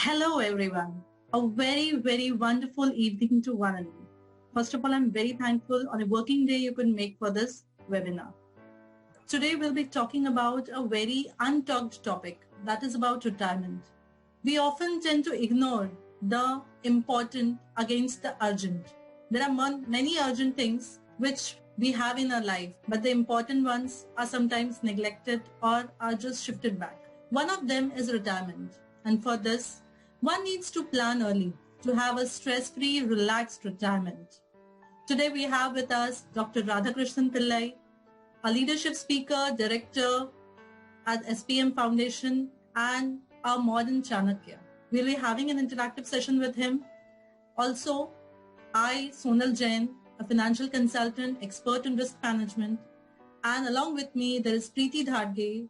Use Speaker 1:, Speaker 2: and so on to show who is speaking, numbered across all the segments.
Speaker 1: Hello everyone. A very wonderful evening to one and all. First of all, I'm very thankful on a working day you could make for this webinar. Today we'll be talking about a very untalked topic, that is about retirement. We often tend to ignore the important against the urgent. There are many urgent things which we have in our life, but the important ones are sometimes neglected or are just shifted back. One of them is retirement, and for this, one needs to plan early to have a stress-free, relaxed retirement. Today we have with us Dr. Radhakrishnan Pillai, a leadership speaker, director at SPM Foundation, and our modern Chanakya. We'll be having an interactive session with him. Also, I, Sonal Jain, a financial consultant, expert in risk management, and along with me there is Preeti Dhadge,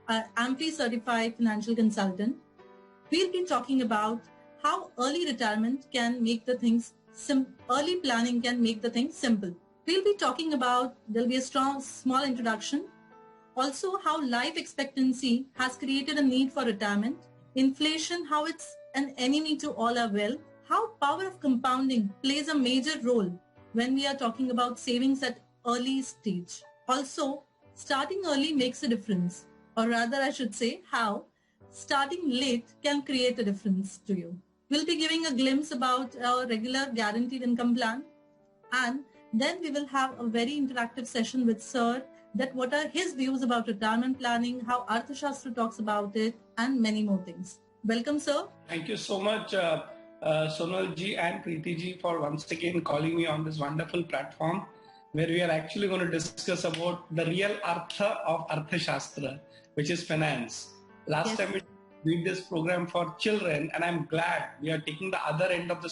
Speaker 1: an AMFI certified financial consultant. We'll be talking about how early retirement can make the things early planning can make the things simple. We'll be talking about, there'll be a small introduction. Also, how life expectancy has created a need for retirement. Inflation, how it's an enemy to all our wealth. How power of compounding plays a major role when we are talking about savings at early stage. Also, starting early makes a difference. Or rather, I should say, how starting late can create a difference to you. We'll be giving a glimpse about our regular guaranteed income plan, and then we will have a very interactive session with Sir, that what are his views about retirement planning, how Arthashastra talks about it, and many more things. Welcome, Sir.
Speaker 2: Thank you so much, Sonal ji and Preeti ji, for once again calling me on this wonderful platform where we are actually going to discuss about the real Artha of Arthashastra, which is finance. Last time we did this program for children, and I'm glad we are taking the other end of the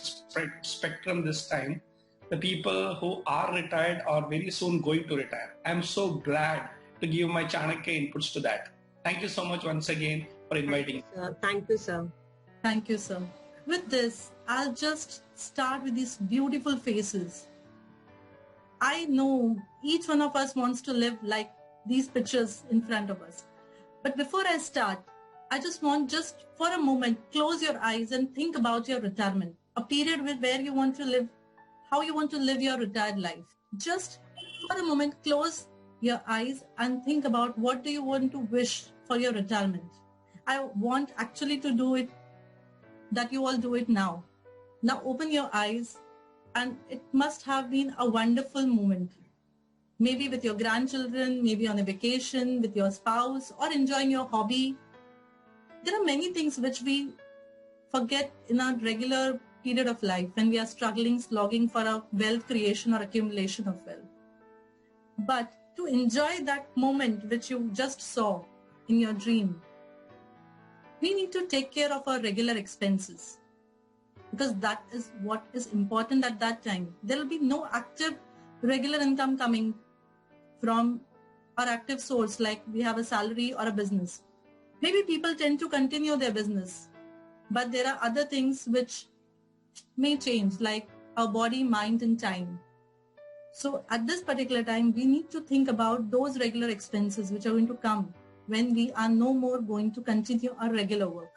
Speaker 2: spectrum this time. The people who are retired or very soon going to retire. I'm so glad to give my Chanakya inputs to that. Thank you so much once again for inviting me.
Speaker 3: Thank you, sir.
Speaker 1: Thank you, sir. With this, I'll just start with these beautiful faces. I know each one of us wants to live like these pictures in front of us. But before I start, I just want for a moment, close your eyes and think about your retirement, a period where you want to live, how you want to live your retired life. Just for a moment, close your eyes and think about what do you want to wish for your retirement. I want actually to do it, that you all do it now. Now open your eyes, and it must have been a wonderful moment. Maybe with your grandchildren, maybe on a vacation, with your spouse, or enjoying your hobby. There are many things which we forget in our regular period of life when we are struggling, slogging for a wealth creation or accumulation of wealth. But to enjoy that moment which you just saw in your dream, we need to take care of our regular expenses, because that is what is important at that time. There will be no active regular income coming from our active source, like we have a salary or a business. Maybe people tend to continue their business, but there are other things which may change, like our body, mind, and time. So at this particular time, we need to think about those regular expenses which are going to come when we are no more going to continue our regular work.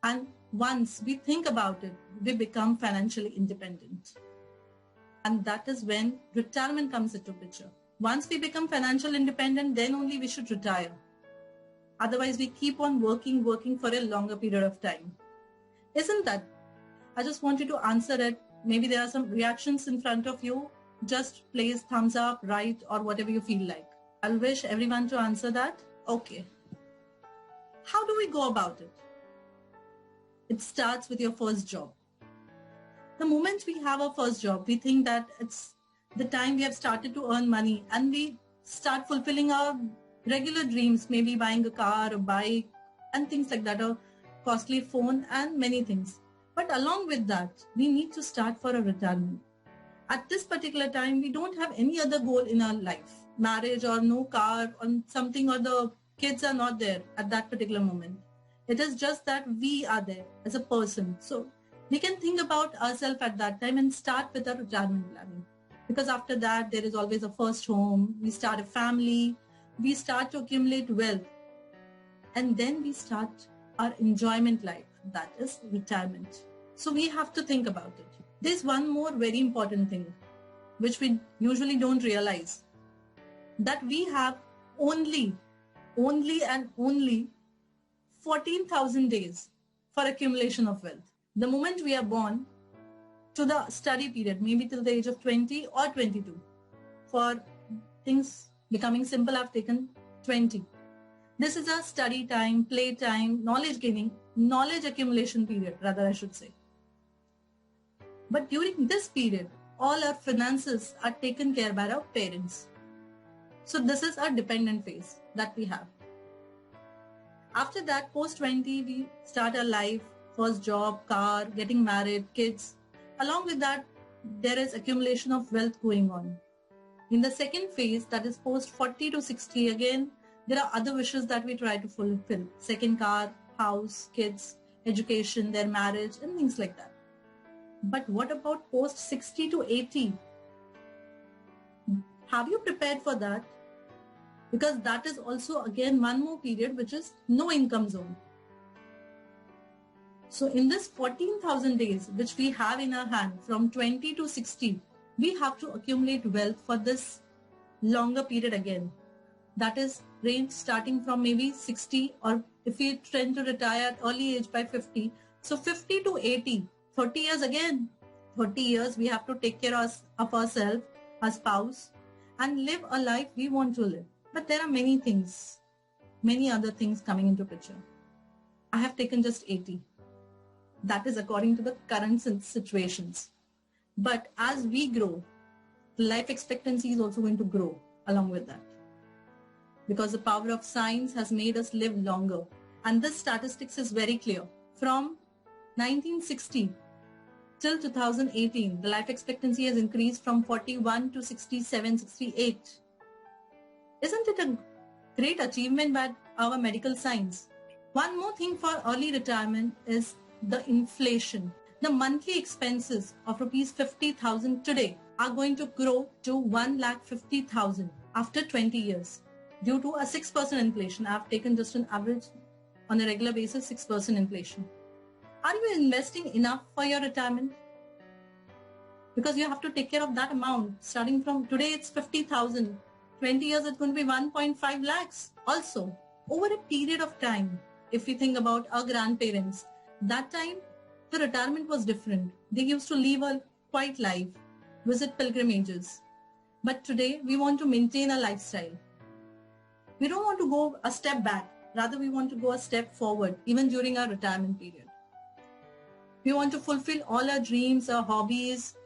Speaker 1: And once we think about it, we become financially independent. And that is when retirement comes into picture. Once we become financially independent, then only we should retire. Otherwise, we keep on working for a longer period of time. Isn't that? I just want you to answer it. Maybe there are some reactions in front of you. Just place thumbs up, right, or whatever you feel like. I'll wish everyone to answer that. Okay. How do we go about it? It starts with your first job. The moment we have our first job, we think that it's the time we have started to earn money, and we start fulfilling our regular dreams, maybe buying a car, a bike, and things like that, a costly phone, and many things. But along with that, we need to start for a retirement. At this particular time, we don't have any other goal in our life, marriage or no car or something, or the kids are not there at that particular moment. It is just that we are there as a person. So we can think about ourselves at that time and start with our retirement planning. Because after that, there is always a first home. We start a family. We start to accumulate wealth. And then we start our enjoyment life. that is retirement. So we have to think about it. There's one more very important thing which we usually don't realize, that we have only and only 14,000 days for accumulation of wealth. The moment we are born to the study period, maybe till the age of 20 or 22. For things becoming simple, I've taken 20. This is a study time, play time, knowledge gaining, knowledge accumulation period, rather I should say. But during this period, all our finances are taken care by our parents. So this is our dependent phase that we have. After that, post 20, we start our life, first job, car, getting married, kids. Along with that, there is accumulation of wealth going on. In the second phase, that is post 40 to 60, again, there are other wishes that we try to fulfill. Second car, house, kids, education, their marriage, and things like that. But what about post 60 to 80? Have you prepared for that? Because that is also again one more period which is no income zone. So in this 14,000 days which we have in our hand from 20 to 60, we have to accumulate wealth for this longer period again. That is range starting from maybe 60, or if we tend to retire at early age by 50. So 50 to 80, 30 years again. 30 years we have to take care of ourselves, our spouse, and live a life we want to live. But there are many things, many other things coming into picture. I have taken just 80. That is according to the current situations. But as we grow, the life expectancy is also going to grow along with that. Because the power of science has made us live longer. And this statistics is very clear. From 1960 till 2018, the life expectancy has increased from 41 to 67, 68. Isn't it a great achievement by our medical science? One more thing for early retirement is the inflation. The monthly expenses of rupees 50,000 today are going to grow to 1,50,000 after 20 years due to a 6% inflation. I've taken just an average on a regular basis, 6% inflation. Are you investing enough for your retirement? Because you have to take care of that amount. Starting from today, it's 50,000. 20 years, it's going to be 1.5 lakhs. Also, over a period of time, if we think about our grandparents, that time, the retirement was different. They used to live a quiet life, visit pilgrimages. But today, we want to maintain a lifestyle. We don't want to go a step back. Rather, we want to go a step forward, even during our retirement period. We want to fulfill all our dreams, our hobbies,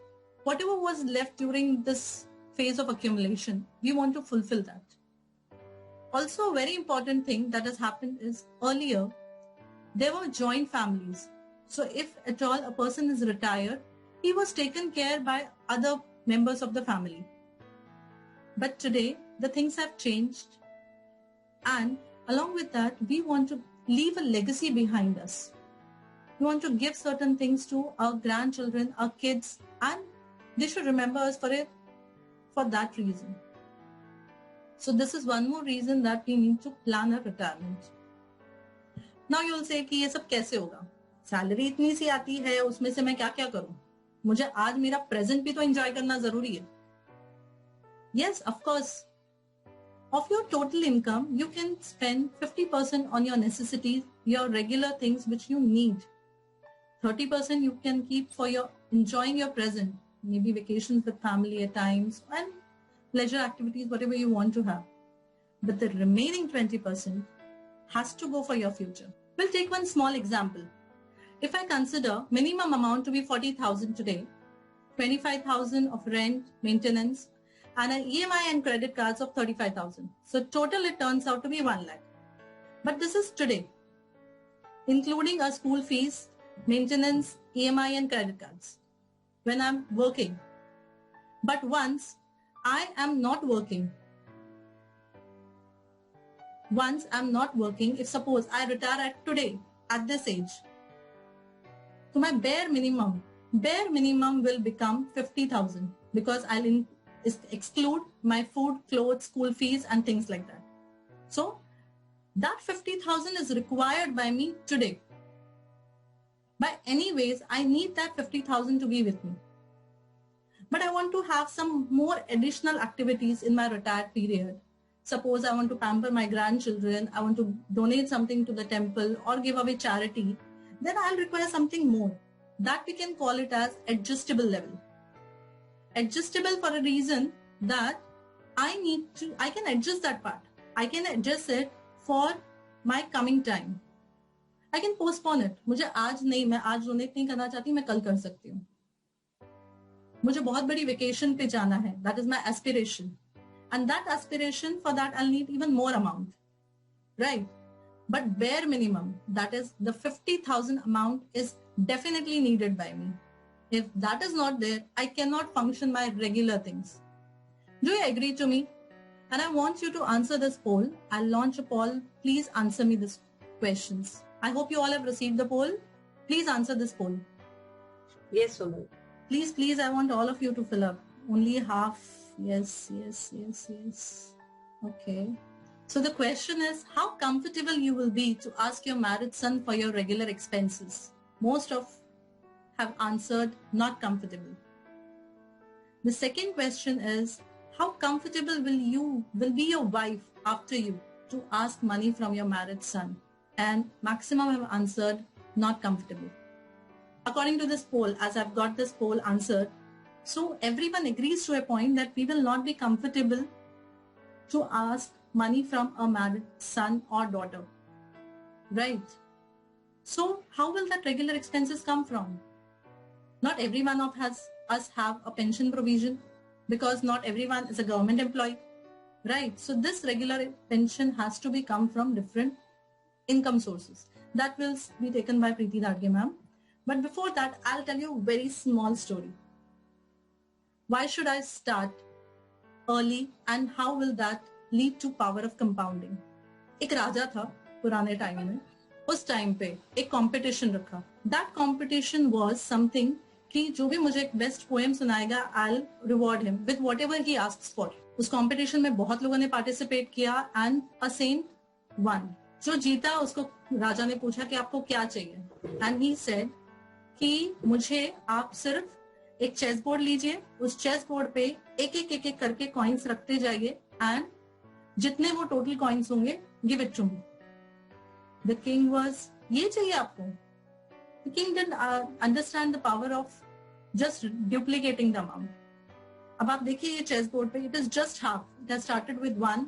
Speaker 1: whatever was left during this phase of accumulation, we want to fulfill that. Also, a very important thing that has happened is earlier, there were joint families. So if at all a person is retired, he was taken care by other members of the family. But today, the things have changed. And along with that, we want to leave a legacy behind us. We want to give certain things to our grandchildren, our kids, and they should remember us for that reason. So this is one more reason that we need to plan our retirement. Now you will say कि ये सब कैसे होगा? Salary इतनी सी आती है, उसमें से मैं क्या-क्या करूं? मुझे आज मेरा present भी तो enjoy करना जरूरी है. Yes, of course. Of your total income, you can spend 50% on your necessities, your regular things which you need. 30% you can keep for your enjoying your present, maybe vacations with family at times and leisure activities, whatever you want to have. But the remaining 20% has to go for your future. We'll take one small example. If I consider minimum amount to be 40,000 today, 25,000 of rent, maintenance, and an EMI and credit cards of 35,000. So total it turns out to be 1 lakh. But this is today, including a school fees, maintenance, EMI and credit cards when I'm working. But once I am not working, if suppose I retire at today, at this age, so my bare minimum will become 50,000 because I'll exclude my food, clothes, school fees and things like that. So that 50,000 is required by me today. By any ways, I need that 50,000 to be with me. But I want to have some more additional activities in my retired period. Suppose I want to pamper my grandchildren, I want to donate something to the temple or give away charity, then I'll require something more. That we can call it as adjustable level. Adjustable for a reason that I can adjust that part. I can adjust it for my coming time. I can postpone it. मुझे आज नहीं, मैं आज donate नहीं करना चाहती, मैं कल कर सकती हूँ. मुझे बहुत बड़ी वेकेशन पे जाना है. That is my aspiration. And that aspiration, for that I'll need even more amount. Right? But bare minimum, that is the 50,000 amount is definitely needed by me. If that is not there, I cannot function my regular things. Do you agree to me? And I want you to answer this poll. I'll launch a poll. Please answer me these questions. I hope you all have received the poll. Please answer this poll.
Speaker 3: Yes, Sonal.
Speaker 1: Please, I want all of you to fill up. Only half. Yes. Okay. So the question is, how comfortable you will be to ask your married son for your regular expenses? Most of have answered not comfortable. The second question is, how comfortable will be your wife after you to ask money from your married son? And maximum have answered not comfortable. According to this poll, as I've got this poll answered, so everyone agrees to a point that we will not be comfortable to ask money from a married son or daughter. Right? So how will that regular expenses come from? Not everyone of us have a pension provision, because not everyone is a government employee. Right? So this regular pension has to be come from different income sources. That will be taken by Preeti Dadge ma'am. But before that, I'll tell you a very small story. Why should I start early and how will that lead to power of compounding? एक राजा था पुराने time में, उस time पे एक competition रखा. That competition was something कि जो भी मुझे एक बेस्ट पोएम सुनाएगा, I'll reward him with whatever he asks for. उस कंपटीशन में बहुत लोगों ने पार्टिसिपेट किया and a saint won. जो जीता उसको राजा ने पूछा कि आपको क्या चाहिए, and he said कि मुझे आप सिर्फ एक चेस बोर्ड लीजिए, उस चेस बोर्ड पे एक करके कॉइन्स रखते जाइए एंड जितने वो टोटल कॉइन्स होंगे give it to me. The king was, ये चाहिए आपको? The king didn't understand the power of just duplicating the amount. अब आप देखिए ये चेस बोर्ड पे it is just half. It has started with 1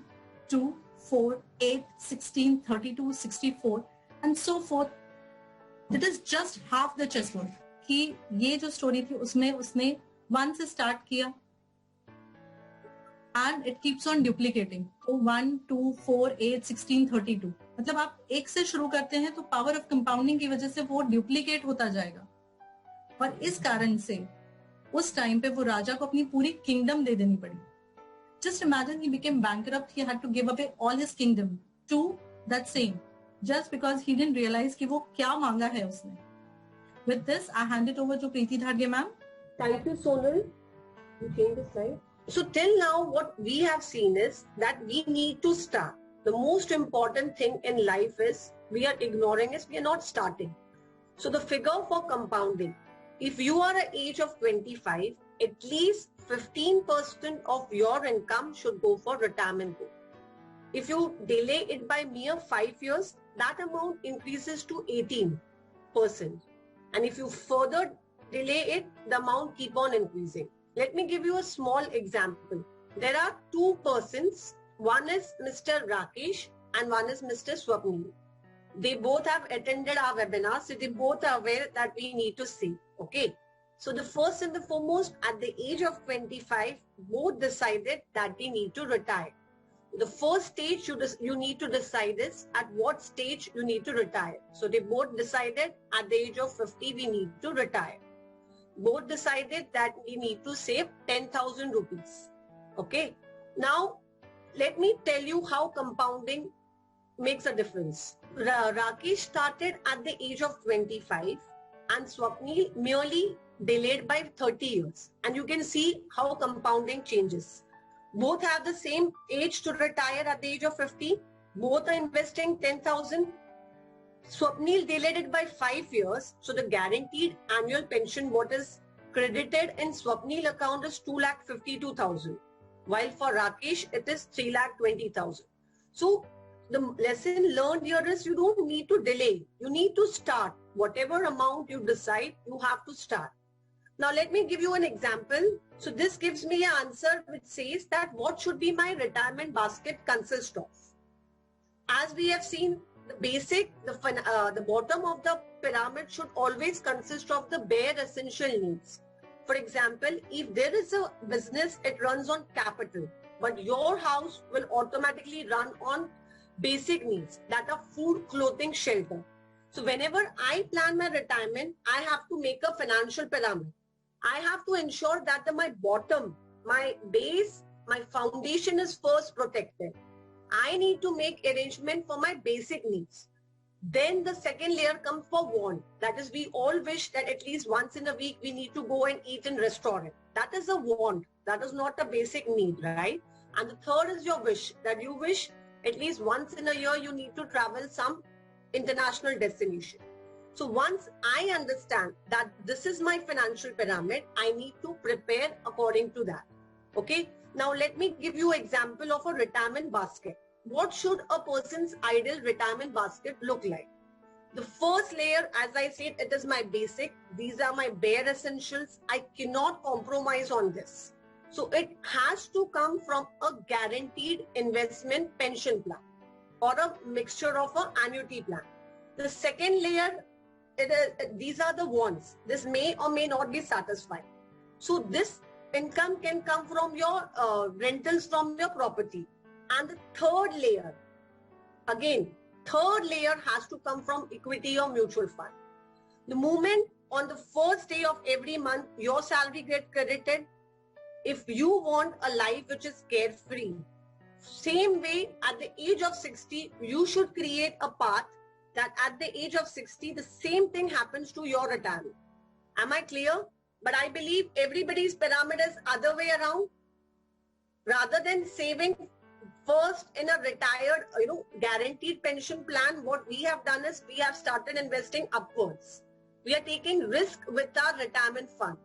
Speaker 1: 2 4 8 16 32 64 and so forth. It is just half the chessboard. कि ये जो स्टोरी थी उसमें उसने 1 से स्टार्ट किया and it keeps on duplicating. तो 1 2 4 8 16 32. मतलब आप एक से शुरू करते हैं तो पावर ऑफ कंपाउंडिंग की वजह से वो डुप्लीकेट होता जाएगा. और इस कारण से उस टाइम पे वो राजा को अपनी पूरी किंगडम दे देनी पड़ी. Just imagine he became bankrupt. He had to give away all his kingdom to that saint. Just because he didn't realize कि वो क्या मांगा है उसने. With this, I hand it over to Preeti Dadge ma'am.
Speaker 3: Thank you, Sonal. You change the slide. So till now, what we have seen is that we need to start. The most important thing in life is we are ignoring is we are not starting. So the figure for compounding, if you are at age of 25, at least 15% of your income should go for retirement goal. If you delay it by mere 5 years, that amount increases to 18%. And if you further delay it, the amount keep on increasing. Let me give you a small example. There are 2 persons. One is Mr. Rakesh and one is Mr. Swapnil. They both have attended our webinar, so they both are aware that we need to save. Okay. So the first and the foremost, at the age of 25, both decided that they need to retire. The first stage you need to decide is at what stage you need to retire. So they both decided at the age of 50 we need to retire. Both decided that we need to save 10,000 rupees. Okay. Now let me tell you how compounding makes a difference. Rakesh started at the age of 25 and Swapnil merely delayed by 30 years. And you can see how compounding changes. Both have the same age to retire at the age of 50. Both are investing 10,000. Swapnil delayed it by 5 years. So the guaranteed annual pension what is credited in Swapnil account is 2,52,000. While for Rakesh, it is 3,20,000. So the lesson learned here is you don't need to delay. You need to start. Whatever amount you decide, you have to start. Now let me give you an example. So this gives me an answer which says that what should be my retirement basket consist of. As we have seen, the basic, the bottom of the pyramid should always consist of the bare essential needs. For example, if there is a business, it runs on capital, but your house will automatically run on basic needs that are food, clothing, shelter. So whenever I plan my retirement, I have to make a financial pyramid. I have to ensure that my bottom, my base, my foundation is first protected. I need to make arrangement for my basic needs. Then the second layer comes for want. That is, we all wish that at least once in a week we need to go and eat in restaurant. That is a want. That is not a basic need, right? And the third is your wish, that you wish at least once in a year you need to travel some international destination. So once I understand that this is my financial pyramid, I need to prepare according to that. Okay. Now let me give you an example of a retirement basket. What should a person's ideal retirement basket look like? The first layer, as I said, it is my basic. These are my bare essentials. I cannot compromise on this. So it has to come from a guaranteed investment pension plan or a mixture of an annuity plan. The second layer, these are the wants. This may or may not be satisfied. So this income can come from your rentals from your property. And the third layer, again, third layer has to come from equity or mutual fund. The moment on the first day of every month, your salary gets credited. If you want a life which is carefree, same way at the age of 60, you should create a path that at the age of 60, the same thing happens to your retirement. Am I clear? But I believe everybody's pyramid is other way around. Rather than saving first in a retired, guaranteed pension plan, what we have done is we have started investing upwards. We are taking risk with our retirement fund.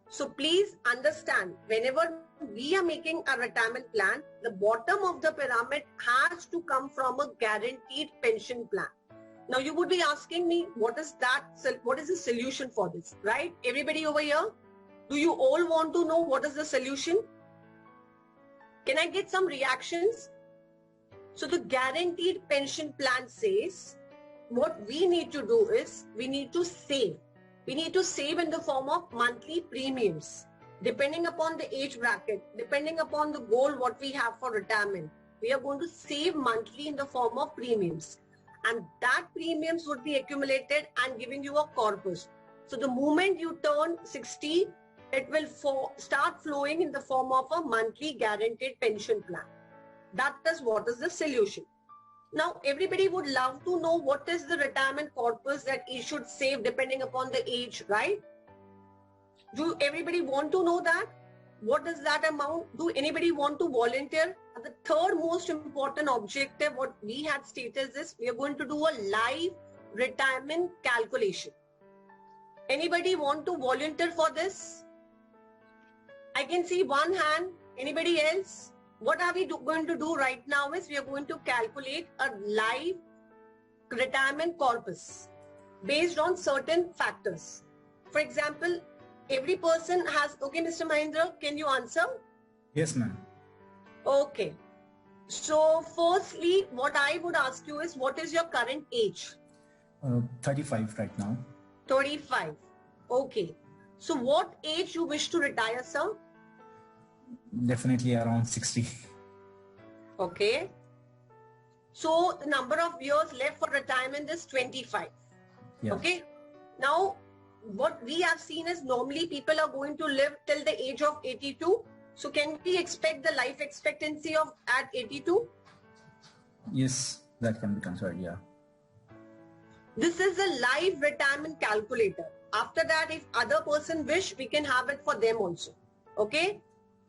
Speaker 3: So please understand, whenever we are making a retirement plan, the bottom of the pyramid has to come from a guaranteed pension plan. Now you would be asking me, what is that? What is the solution for this, right? Everybody over here, do you all want to know what is the solution? Can I get some reactions? So the guaranteed pension plan says, what we need to do is, we need to save. We need to save in the form of monthly premiums. Depending upon the age bracket, depending upon the goal what we have for retirement, we are going to save monthly in the form of premiums. And that premiums would be accumulated and giving you a corpus. So the moment you turn 60, it will start flowing in the form of a monthly guaranteed pension plan. That is what is the solution. Now, everybody would love to know what is the retirement corpus that he should save depending upon the age, right? Do everybody want to know that? What is that amount? Do anybody want to volunteer? The third most important objective, what we had stated is we are going to do a live retirement calculation. Anybody want to volunteer for this? I can see one hand. Anybody else? What are we going to do right now is we are going to calculate a live retirement corpus based on certain factors. For example, every person has, okay, Mr. Mahendra, can you answer?
Speaker 4: Yes, ma'am.
Speaker 3: Okay. So firstly, what I would ask you is, what is your current age?
Speaker 4: 35 right now.
Speaker 3: 35. Okay. So what age you wish to retire, sir?
Speaker 4: Definitely around 60.
Speaker 3: Okay. So the number of years left for retirement is 25.
Speaker 4: Yeah.
Speaker 3: Okay. Now, what we have seen is normally people are going to live till the age of 82. So can we expect the life expectancy of at 82?
Speaker 4: Yes, that can be considered, yeah.
Speaker 3: This is a live retirement calculator. After that, if other person wish, we can have it for them also. Okay.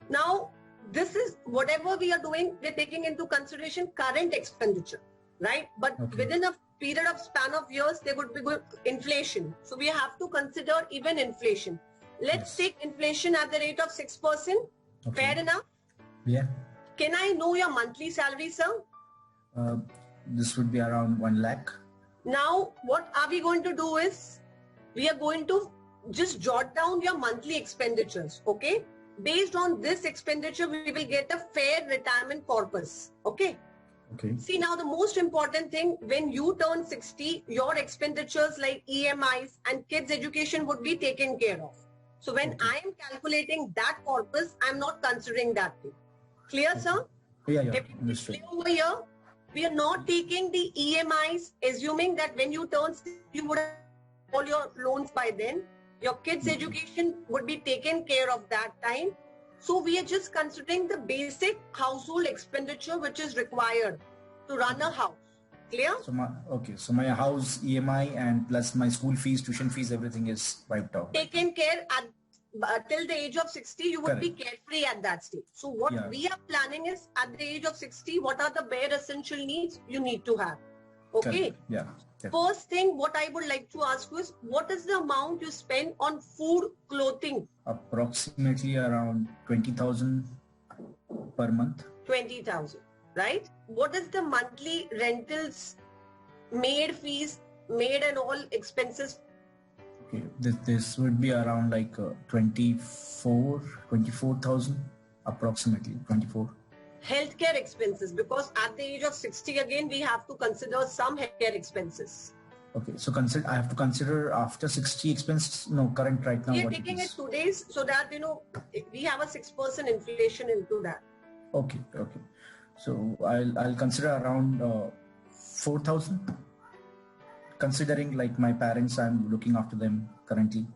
Speaker 3: Now, this is whatever we are doing, we're taking into consideration current expenditure, right? But
Speaker 4: okay,
Speaker 3: within a period of span of years, there would be good inflation. So we have to consider even inflation. Let's take inflation at the rate of 6%.
Speaker 4: Okay.
Speaker 3: Fair enough?
Speaker 4: Yeah.
Speaker 3: Can I know your monthly salary, sir?
Speaker 4: This would be around 1 lakh.
Speaker 3: Now, what are we going to do is, we are going to just jot down your monthly expenditures, okay? Based on this expenditure, we will get a fair retirement corpus, okay?
Speaker 4: Okay.
Speaker 3: See, now the most important thing, when you turn 60, your expenditures like EMIs and kids' education would be taken care of. So when
Speaker 4: Okay.
Speaker 3: I am calculating that corpus, I'm not considering that thing. Clear, sir?
Speaker 4: Yeah,
Speaker 3: Everything
Speaker 4: understood.
Speaker 3: clear over here? We are not taking the EMIs, assuming that when you turn 60, you would have all your loans by then. Your kids' education would be taken care of that time. So we are just considering the basic household expenditure which is required to run a house. Clear?
Speaker 4: So my house EMI and plus my school fees, tuition fees, everything is wiped out.
Speaker 3: Taken care at till the age of 60, you would be
Speaker 4: Correct.
Speaker 3: carefree at that stage. So what
Speaker 4: Yeah.
Speaker 3: we are planning is at the age of 60, what are the bare essential needs you need to have? Okay.
Speaker 4: Correct. Yeah.
Speaker 3: First thing, what I would like to ask you is, what is the amount you spend on food, clothing?
Speaker 4: Approximately around 20,000 per month.
Speaker 3: 20,000, right? What is the monthly rentals, maid fees, maid and all expenses?
Speaker 4: Okay. This would be around like 24,000 approximately 24.
Speaker 3: Healthcare expenses, because at the age of 60 again, we have to consider some healthcare expenses.
Speaker 4: Okay. So I have to consider after 60 expenses. No, current right now.
Speaker 3: We are
Speaker 4: what
Speaker 3: taking
Speaker 4: it
Speaker 3: it
Speaker 4: is.
Speaker 3: today's so that, we have a 6% inflation into that.
Speaker 4: Okay. Okay. So I'll consider around 4,000. Considering like my parents, I'm looking after them currently.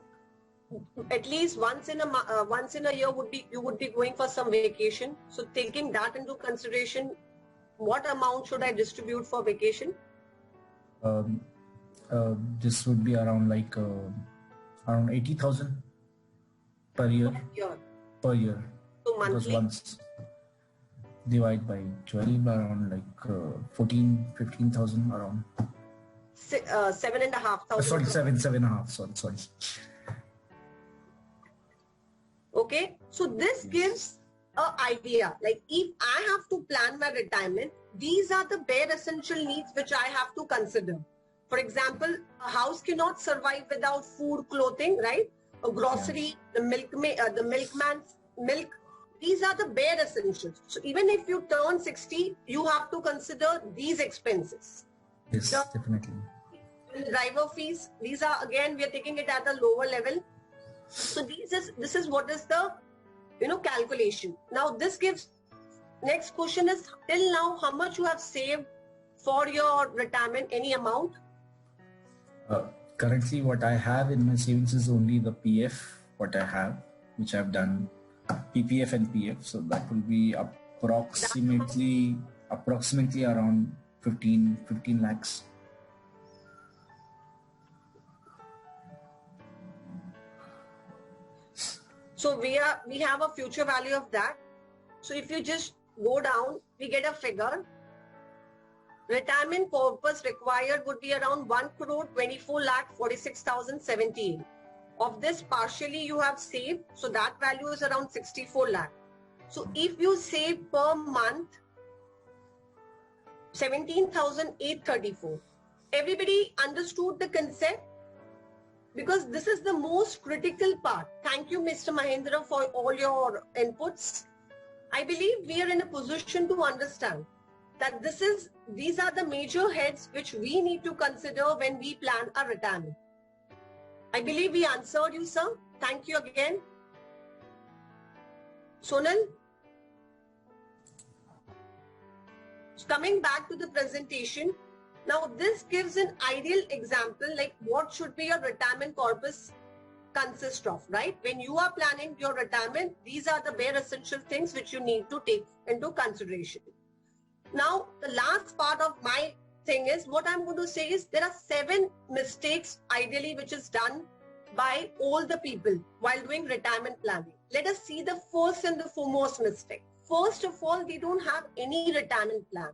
Speaker 3: At least once in a year you would be going for some vacation. So taking that into consideration, what amount should I distribute for vacation?
Speaker 4: This would be around like around 80,000 per year.
Speaker 3: Year.
Speaker 4: Per year.
Speaker 3: So
Speaker 4: Because
Speaker 3: monthly,
Speaker 4: once divide by 12, around like 15,000 around.
Speaker 3: 7,500.
Speaker 4: Sorry, 7.5. Sorry.
Speaker 3: Okay, so this gives an idea. Like if I have to plan my retirement, these are the bare essential needs which I have to consider. For example, a house cannot survive without food, clothing, right? A grocery, the milkman's milk. These are the bare essentials. So even if you turn 60, you have to consider these expenses.
Speaker 4: Yes,
Speaker 3: Yeah.
Speaker 4: definitely.
Speaker 3: Driver fees, these are again, we are taking it at a lower level. So this is what is the calculation. Now this gives, next question is, till now how much you have saved for your retirement, any amount?
Speaker 4: Currently, what I have in my savings is only the PF, what I have, which I've done, PPF and PF. So that will be approximately around 15 lakhs.
Speaker 3: So we have a future value of that. So if you just go down, we get a figure. Retirement corpus required would be around 1,24,46,017. Of this, partially you have saved, so that value is around 64 lakh. So if you save per month 17,834, everybody understood the concept? Because this is the most critical part. Thank you, Mr. Mahendra, for all your inputs. I believe we are in a position to understand that these are the major heads which we need to consider when we plan our retirement. I believe we answered you, sir. Thank you again. Sonal? Coming back to the presentation, now this gives an ideal example like what should be your retirement corpus consist of, right? When you are planning your retirement, these are the bare essential things which you need to take into consideration. Now, the last part of my thing is, what I'm going to say is there are 7 mistakes ideally which is done by all the people while doing retirement planning. Let us see the first and the foremost mistake. First of all, they don't have any retirement plan.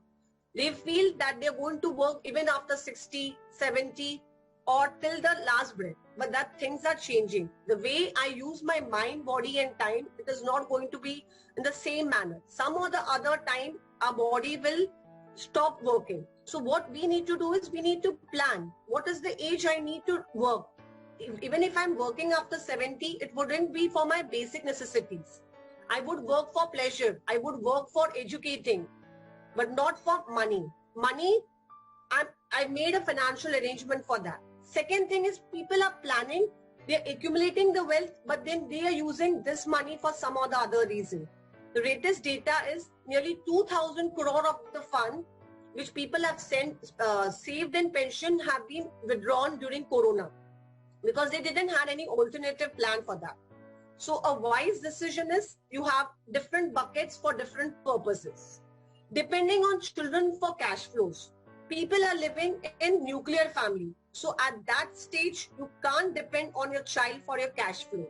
Speaker 3: They feel that they're going to work even after 60, 70, or till the last breath. But that things are changing. The way I use my mind, body and time, it is not going to be in the same manner. Some or the other time, our body will stop working. So what we need to do is we need to plan. What is the age I need to work? Even if I'm working after 70, it wouldn't be for my basic necessities. I would work for pleasure. I would work for educating, but not for money. Money, I made a financial arrangement for that. Second thing is people are planning, they're accumulating the wealth, but then they are using this money for some or the other reason. The latest data is nearly 2,000 crore of the fund which people have saved in pension have been withdrawn during Corona because they didn't have any alternative plan for that. So a wise decision is you have different buckets for different purposes. Depending on children for cash flows. People are living in nuclear family. So at that stage, you can't depend on your child for your cash flow.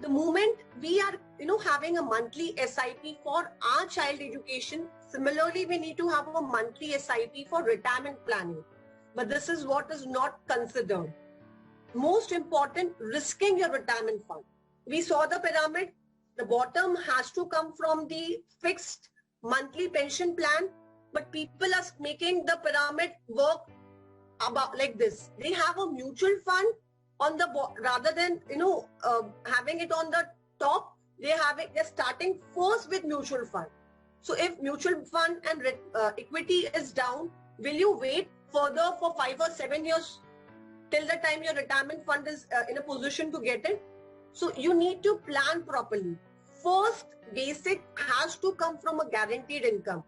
Speaker 3: The moment we are, having a monthly SIP for our child education, similarly, we need to have a monthly SIP for retirement planning. But this is what is not considered. Most important, risking your retirement fund. We saw the pyramid. The bottom has to come from the fixed monthly pension plan, but people are making the pyramid work about like this. They have a mutual fund on the rather than having it on the top. They're starting first with mutual fund. So if mutual fund and equity is down, will you wait further for 5 or 7 years till the time your retirement fund is in a position to get it? So you need to plan properly. First, basic has to come from a guaranteed income.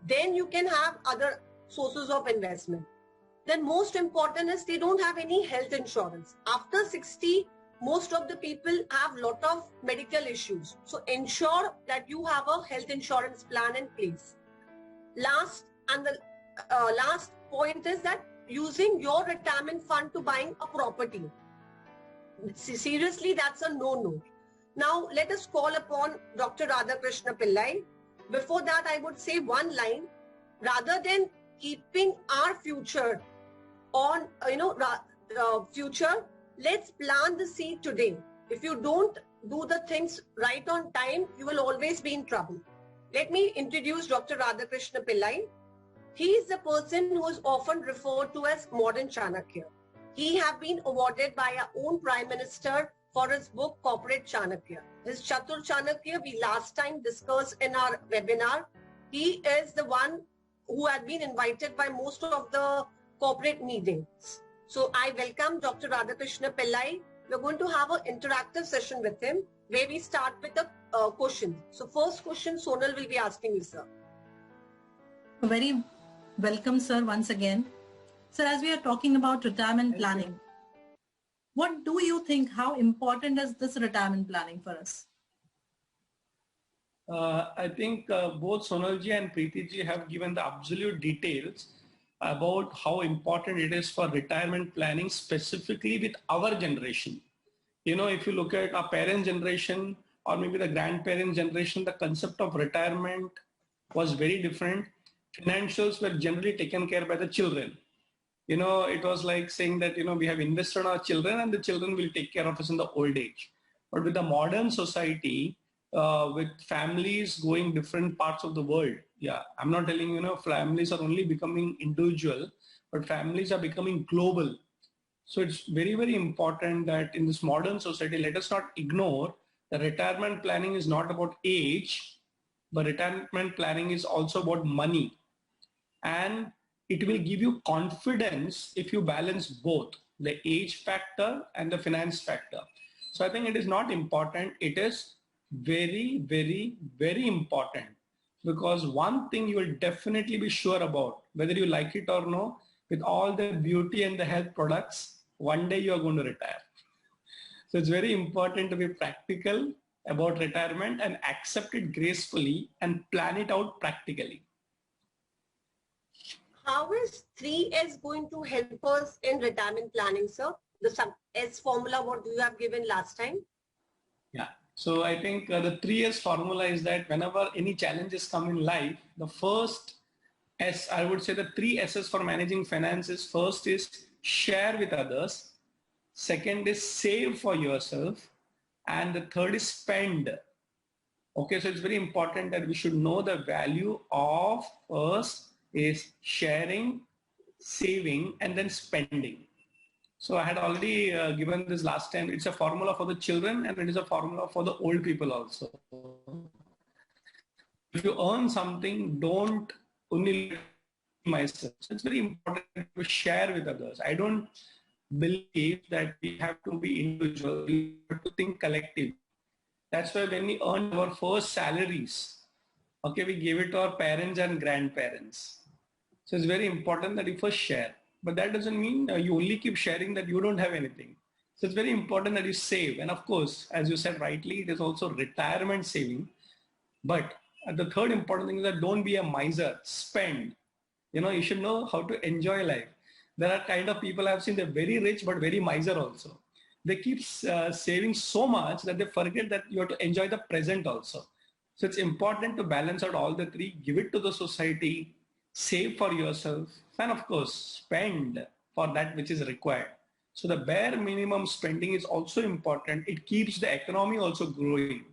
Speaker 3: Then you can have other sources of investment. Then most important is they don't have any health insurance. After 60, most of the people have lot of medical issues. So ensure that you have a health insurance plan in place. Last point is that using your retirement fund to buying a property. Seriously, that's a no-no. Now, let us call upon Dr. Radhakrishna Pillai. Before that, I would say one line. Rather than keeping our future on, future, let's plant the seed today. If you don't do the things right on time, you will always be in trouble. Let me introduce Dr. Radhakrishna Pillai. He is the person who is often referred to as modern Chanakya. He has been awarded by our own Prime Minister for his book Corporate Chanakya. His Chatur Chanakya we last time discussed in our webinar. He is the one who had been invited by most of the corporate meetings. So I welcome Dr. Radhakrishna Pillai. We're going to have an interactive session with him where we start with a question. So first question Sonal will be asking you, sir.
Speaker 1: Very welcome, sir, once again. Sir, as we are talking about retirement planning, what do you think, how important is this retirement planning for us?
Speaker 2: I think both Sonalji and Preetiji have given the absolute details about how important it is for retirement planning, specifically with our generation. If you look at our parents' generation or maybe the grandparents' generation, the concept of retirement was very different. Financials were generally taken care by the children. It was like saying that, we have invested in our children and the children will take care of us in the old age. But with the modern society, with families going different parts of the world, I'm not telling you, families are only becoming individual, but families are becoming global. So it's very, very important that in this modern society, let us not ignore that retirement planning is not about age, but retirement planning is also about money. And it will give you confidence if you balance both the age factor and the finance factor. So I think it is not important. It is very, very, very important, because one thing you will definitely be sure about, whether you like it or no, with all the beauty and the health products, one day you are going to retire. So it's very important to be practical about retirement and accept it gracefully and plan it out practically.
Speaker 3: How is 3S going to help us in retirement planning, sir? The S formula, what you have given last time?
Speaker 2: Yeah. So I think the 3S formula is that whenever any challenges come in life, the first S, I would say the three S's for managing finances. First is share with others. Second is save for yourself. And the third is spend. Okay, so it's very important that we should know the value of first is sharing, saving, and then spending. So I had already given this last time. It's a formula for the children and it is a formula for the old people also. If you earn something, don't only myself. So it's very important to share with others. I don't believe that we have to be individual. We have to think collective. That's why when we earn our first salaries, okay, we give it to our parents and grandparents. So it's very important that you first share. But that doesn't mean you only keep sharing that you don't have anything. So it's very important that you save. And of course, as you said rightly, it is also retirement saving. But the third important thing is that don't be a miser. Spend. You should know how to enjoy life. There are kind of people I've seen, they're very rich but very miser also. They keep saving so much that they forget that you have to enjoy the present also. So it's important to balance out all the three, give it to the society, save for yourself, and of course, spend for that which is required. So the bare minimum spending is also important. It keeps the economy also growing.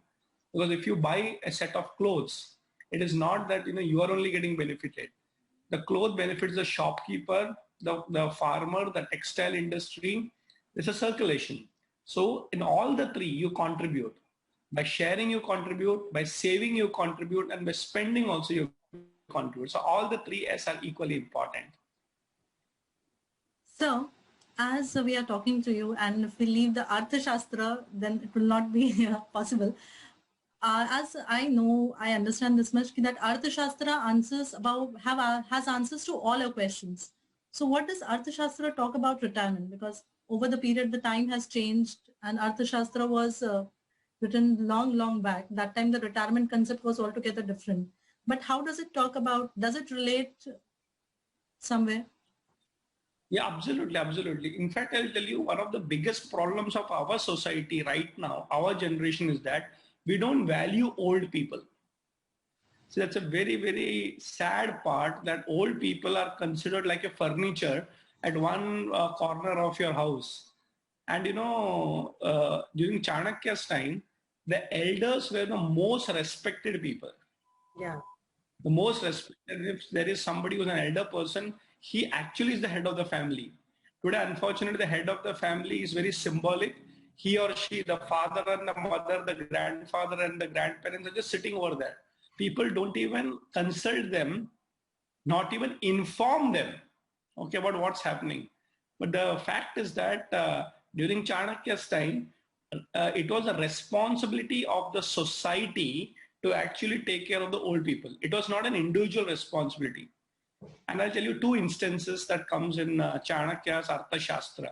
Speaker 2: Because if you buy a set of clothes, it is not that you are only getting benefited. The cloth benefits the shopkeeper, the farmer, the textile industry. It's a circulation. So in all the three, you contribute. By sharing, you contribute. By saving, you contribute. And by spending also, you contribute. So all the three S are equally important.
Speaker 1: So, as we are talking to you, and if we leave the Arthashastra, then it will not be possible. As I know, I understand this much that Arthashastra has answers to all our questions. So what does Arthashastra talk about retirement? Because over the period, the time has changed and Arthashastra was written long back. That time, the retirement concept was altogether different. But how does it talk about, does it relate somewhere?
Speaker 2: Yeah, absolutely, absolutely. In fact, I'll tell you one of the biggest problems of our society right now, our generation, is that we don't value old people. So that's a very, very sad part that old people are considered like a furniture at one corner of your house. And during Chanakya's time, the elders were the most respected people.
Speaker 3: Yeah.
Speaker 2: The most respected. If there is somebody who's an elder person, he actually is the head of the family. Today, unfortunately, the head of the family is very symbolic. He or she, the father and the mother, the grandfather and the grandparents are just sitting over there. People don't even consult them, not even inform them, okay, about what's happening. But the fact is that during Chanakya's time, it was a responsibility of the society to actually take care of the old people. It was not an individual responsibility. And I'll tell you two instances that comes in Chanakya's Arthashastra.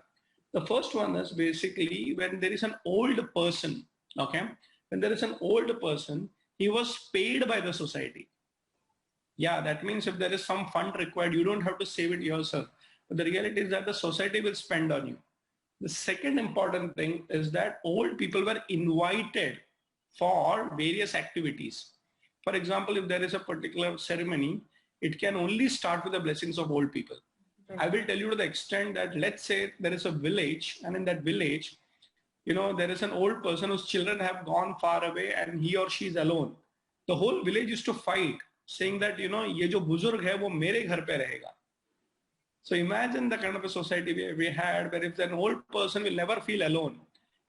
Speaker 2: The first one is basically when there is an old person, okay? When there is an old person, he was paid by the society. Yeah, that means if there is some fund required, you don't have to save it yourself. But the reality is that the society will spend on you. The second important thing is that old people were invited for various activities. For example, if there is a particular ceremony, it can only start with the blessings of old people. I will tell you to the extent that let's say there is a village, and in that village, there is an old person whose children have gone far away and he or she is alone. The whole village used to fight, saying that, ye jo buzurg hai, wo mere ghar pe rahega. So imagine the kind of a society we had where if an old person will never feel alone.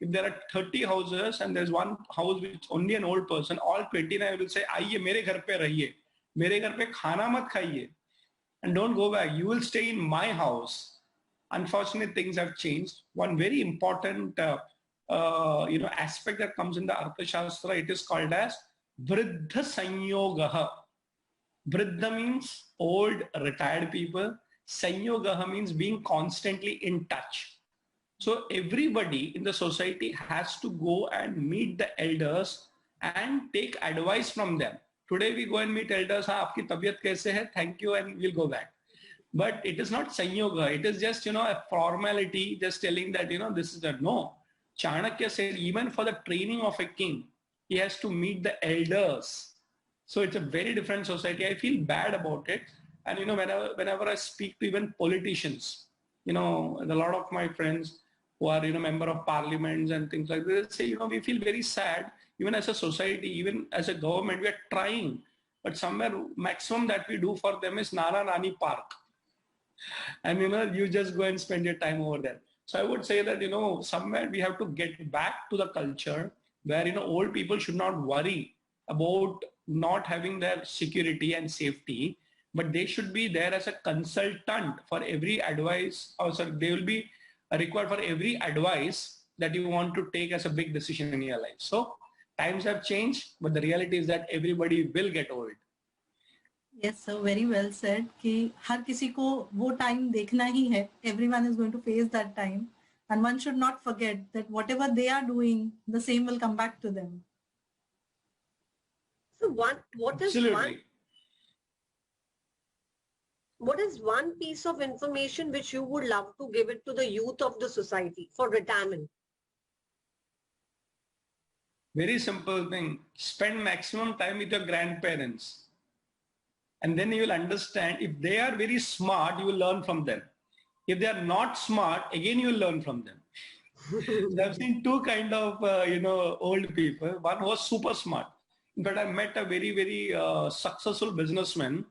Speaker 2: If there are 30 houses and there's one house which only an old person, all 29 will say, "Aiye mere ghar pe rahiye, mere ghar pe khana mat khaiye, and don't go back. You will stay in my house." Unfortunately, things have changed. One very important aspect that comes in the Arthashastra, it is called as Vriddha Sanyogaha. Vriddha means old, retired people. Sanyogaha means being constantly in touch. So everybody in the society has to go and meet the elders and take advice from them. Today we go and meet elders, aapki tabiyat kaise hai? Thank you, and we'll go back. But it is not sanyoga. It is just, a formality, just telling that, this is the no. Chanakya said even for the training of a king, he has to meet the elders. So it's a very different society. I feel bad about it. And whenever I speak to even politicians, a lot of my friends who are member of parliaments and things like this, they say, we feel very sad. Even as a society, even as a government, we are trying, but somewhere maximum that we do for them is Nana Nani Park, and you just go and spend your time over there. So I would say that somewhere we have to get back to the culture where old people should not worry about not having their security and safety, but they should be there as a consultant for every advice, or sorry, they will be required for every advice that you want to take as a big decision in your life. So times have changed, but the reality is that everybody will get old.
Speaker 1: Yes, sir, very well said कि हर किसी को वो time देखना ही है. Everyone is going to face that time, and one should not forget that whatever they are doing, the same will come back to them.
Speaker 3: So what is one piece of information which you would love to give it to the youth of the society for retirement?
Speaker 2: Very simple thing. Spend maximum time with your grandparents. And then you will understand, if they are very smart, you will learn from them. If they are not smart, again you will learn from them. So I've seen two kind of old people. One was super smart. In fact, I met a very, very successful businessman,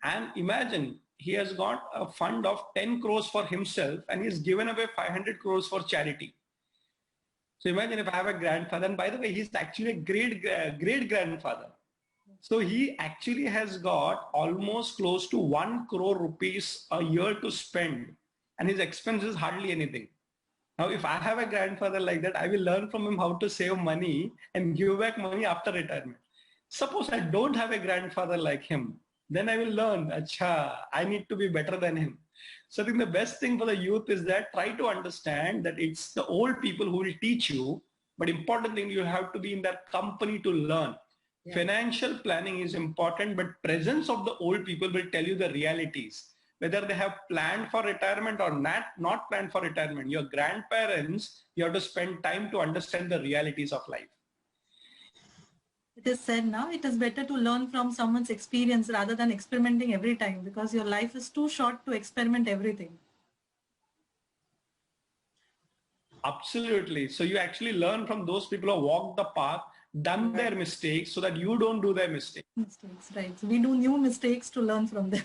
Speaker 2: and imagine he has got a fund of 10 crores for himself and he's given away 500 crores for charity. So imagine if I have a grandfather, and by the way, he's actually a great grandfather. So he actually has got almost close to 1 crore rupees a year to spend, and his expense is hardly anything. Now, if I have a grandfather like that, I will learn from him how to save money and give back money after retirement. Suppose I don't have a grandfather like him, then I will learn, acha, I need to be better than him. So I think the best thing for the youth is that try to understand that it's the old people who will teach you, but important thing, you have to be in that company to learn. Yeah. Financial planning is important, but presence of the old people will tell you the realities. Whether they have planned for retirement or not planned for retirement, your grandparents, you have to spend time to understand the realities of life.
Speaker 1: It is said now, it is better to learn from someone's experience rather than experimenting every time, because your life is too short to experiment everything.
Speaker 2: Absolutely. So you actually learn from those people who walked the path, done their mistakes so that you don't do their mistakes.
Speaker 1: Right. So we do new mistakes to learn from them.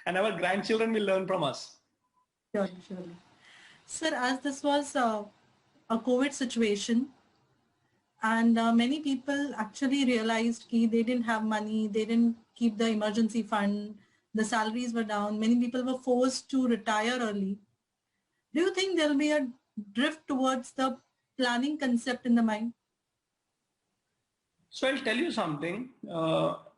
Speaker 2: And our grandchildren will learn from us.
Speaker 1: Surely. Sir, as this was a COVID situation, and many people actually realized that they didn't have money, they didn't keep the emergency fund, the salaries were down, many people were forced to retire early. Do you think there will be a drift towards the planning concept in the mind?
Speaker 2: So I'll tell you something.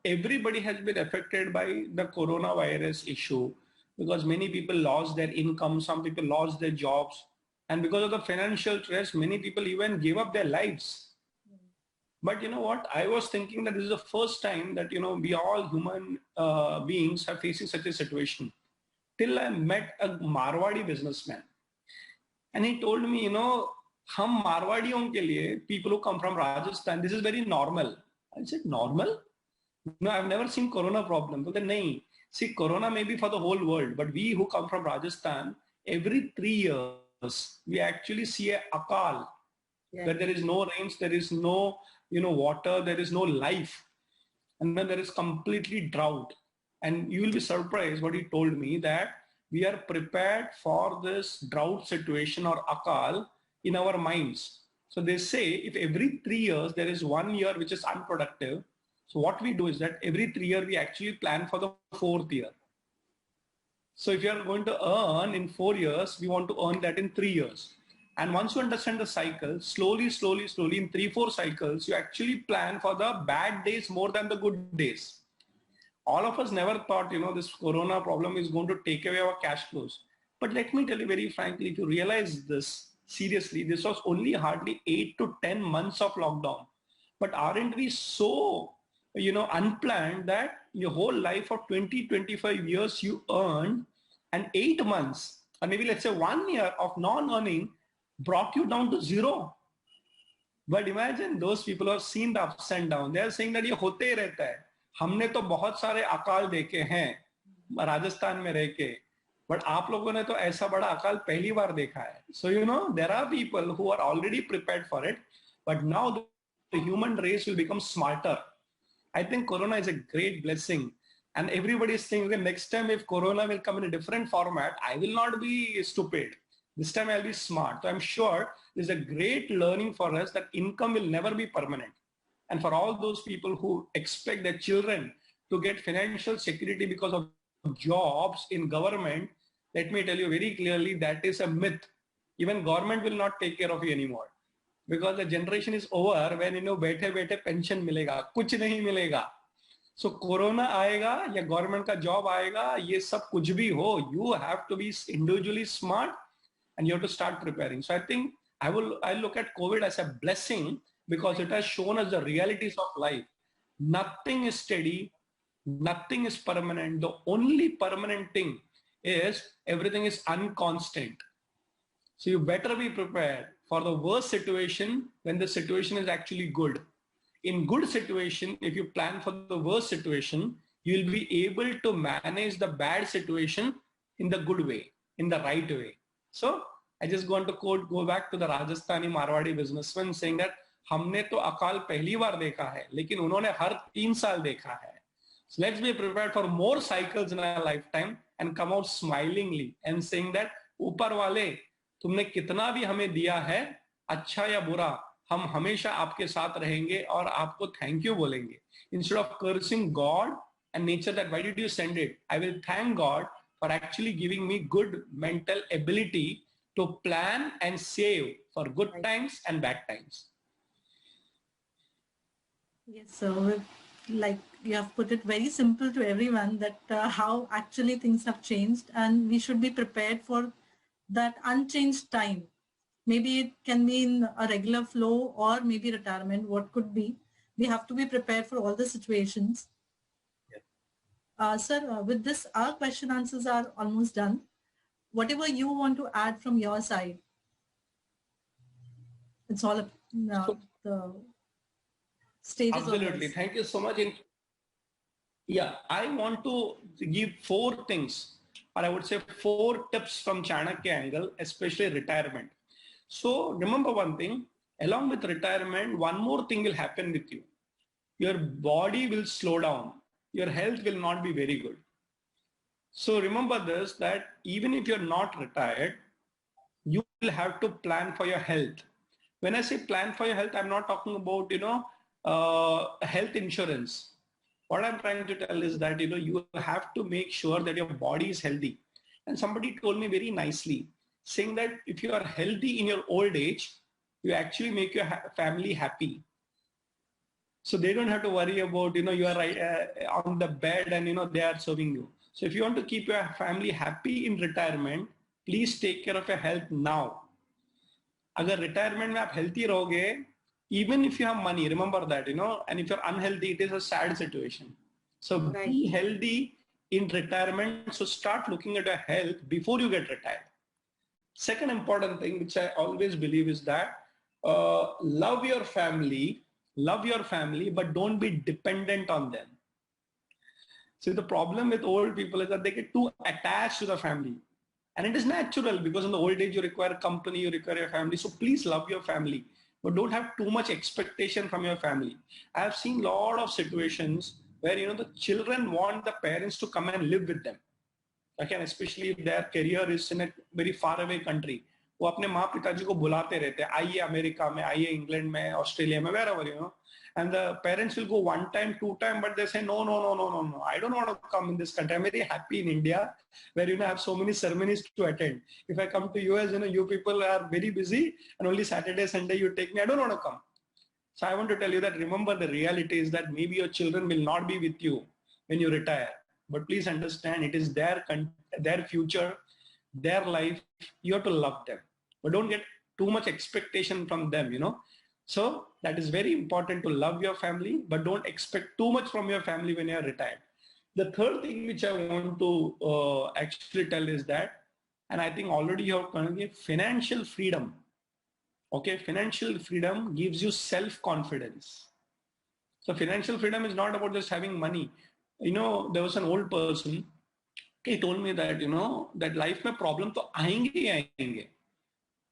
Speaker 2: Everybody has been affected by the coronavirus issue because many people lost their income, some people lost their jobs, and because of the financial stress, many people even gave up their lives. But you know what? I was thinking that this is the first time that, we all human beings are facing such a situation. Till I met a Marwadi businessman. And he told me, hum Marwadiyon ke liye, people who come from Rajasthan, this is very normal. I said, normal? No, I've never seen corona problem. But then, nahi. See, corona may be for the whole world, but we who come from Rajasthan, every 3 years, we actually see a akal, where there is no rains, there is no, water, there is no life. And then there is completely drought. And you will be surprised what he told me, that we are prepared for this drought situation or akal in our minds. So they say if every 3 years there is 1 year which is unproductive, so what we do is that every 3 years we actually plan for the 4th year. So if you are going to earn in 4 years, we want to earn that in 3 years. And once you understand the cycle, slowly, in 3-4 cycles, you actually plan for the bad days more than the good days. All of us never thought, this corona problem is going to take away our cash flows. But let me tell you very frankly, if you realize this, seriously, this was only hardly 8 to 10 months of lockdown. But aren't we so, unplanned that your whole life of 20-25 years you earned, and 8 months, or maybe let's say 1 year of non-earning brought you down to zero. But imagine those people who have seen the ups and downs. They are saying that ye hote hi rehta hai. हमने तो बहुत सारे अकाल देखे हैं राजस्थान में रह के, बट आप लोगों ने तो ऐसा बड़ा अकाल पहली बार देखा है. So you know there are people who are already prepared for it, but now the human race will become smarter. I think Corona is a great blessing, and everybody is saying, okay, next time if Corona will come in a different format, I will not be stupid. This time I'll be smart. So I'm sure this is a great learning for us that income will never be permanent. And for all those people who expect their children to get financial security because of jobs in government, let me tell you very clearly that is a myth. Even government will not take care of you anymore. Because the generation is over when बैठे बैठे pension मिलेगा, कुछ नहीं मिलेगा. सो corona आएगा या government का job आएगा, ये सब कुछ भी हो, you have to be individually smart and you have to start preparing. So I think I look at COVID as a blessing because it has shown us the realities of life. Nothing is steady, nothing is permanent. The only permanent thing is everything is unconstant. So you better be prepared for the worst situation when the situation is actually good. In good situation, if you plan for the worst situation, you'll be able to manage the bad situation in the good way, in the right way. So I just want to go back to the Rajasthani Marwadi businessman saying that हमने तो अकाल पहली बार देखा है, लेकिन उन्होंने हर 3 साल देखा है. So let's be prepared for more cycles in our lifetime and come out smilingly and saying that ऊपर वाले तुमने कितना भी हमें दिया है, अच्छा या बुरा, हम हमेशा आपके साथ रहेंगे और आपको थैंक यू बोलेंगे. Instead of cursing God and nature that why did you send it, I will thank God for actually giving me good mental ability to plan and save for good times and bad times.
Speaker 1: Yes, so like you have put it very simple to everyone that how actually things have changed, and we should be prepared for that unchanged time. Maybe it can be in a regular flow or maybe retirement, what could be. We have to be prepared for all the situations. Sir, with this, our question answers are almost done. Whatever you want to add from your side, it's all the stage is
Speaker 2: absolutely.
Speaker 1: always.
Speaker 2: Thank you so much. Yeah, I want to give 4 things, or I would say 4 tips from Chanakya angle, especially retirement. So remember one thing, along with retirement, one more thing will happen with you. Your body will slow down. Your health will not be very good. So remember this, that even if you're not retired, you will have to plan for your health. When I say plan for your health, I'm not talking about, health insurance. What I'm trying to tell is that, you have to make sure that your body is healthy. And somebody told me very nicely, saying that if you are healthy in your old age, you actually make your family happy. So they don't have to worry about, you are on the bed and, they are serving you. So if you want to keep your family happy in retirement, please take care of your health now. अगर retirement में आप healthy रहोगे, even if you have money, remember that, and if you're unhealthy, it is a sad situation. So be healthy in retirement. So start looking at your health before you get retired. Second important thing, which I always believe, is that love your family, but don't be dependent on them. So the problem with old people is that they get too attached to the family. And it is natural because in the old age, you require company, you require your family. So please love your family, but don't have too much expectation from your family. I have seen a lot of situations where, the children want the parents to come and live with them. Okay, especially if their career is in a very far away country. वो अपने माँ पिताजी को बुलाते रहते हैं, आइए America में, आइए इंग्लैंड में, ऑस्ट्रेलिया में, wherever, and the parents will go 1 time, 2 time, but they say, no, I don't want to come in this country. I'm very happy in India, where, I have so many ceremonies to attend. If I come to US, you people are very busy and only Saturday, Sunday you take me. I don't want to come. So I want to tell you that remember the reality is that maybe your children will not be with you when you retire. But please understand, it is their future, their life. You have to love them, but don't get too much expectation from them, So that is very important, to love your family, but don't expect too much from your family when you are retired. The third thing which I want to actually tell is that, and I think already you have financial freedom. Okay, financial freedom gives you self-confidence. So financial freedom is not about just having money. You know, there was an old person, he told me that, you know, that life mein problem to aayenge hi aayenge.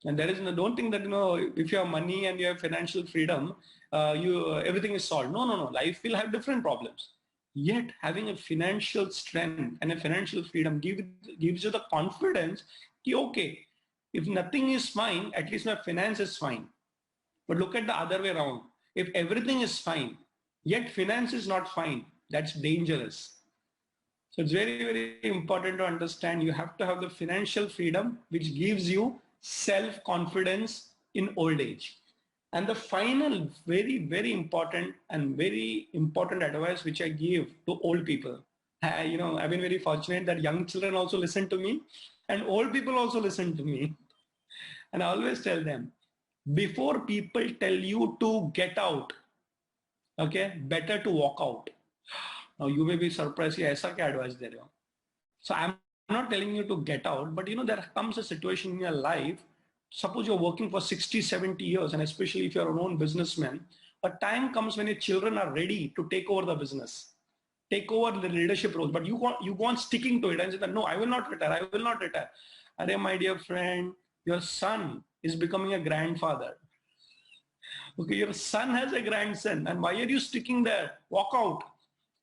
Speaker 2: And there is no, don't think that, you know, if you have money and you have financial freedom, everything is solved. No, no, no. Life will have different problems. Yet having a financial strength and a financial freedom gives you the confidence that, okay, if nothing is fine, at least my finance is fine. But look at the other way around. If everything is fine, yet finance is not fine, that's dangerous. So it's very, very important to understand you have to have the financial freedom which gives you self-confidence in old age. And the final very, very important advice which I give to old people. You know, I've been very fortunate that young children also listen to me and old people also listen to me. And I always tell them, before people tell you to get out, okay, better to walk out. Now you may be surprised, aisa kya advice de rahe ho? So I'm not telling you to get out, but you know, there comes a situation in your life. Suppose you're working for 60, 70 years, and especially if you're an own businessman, a time comes when your children are ready to take over the business, take over the leadership role, but you go on sticking to it and say that, no, I will not retire, I will not retire. Arey, my dear friend, your son is becoming a grandfather. Okay, your son has a grandson, and why are you sticking there? Walk out.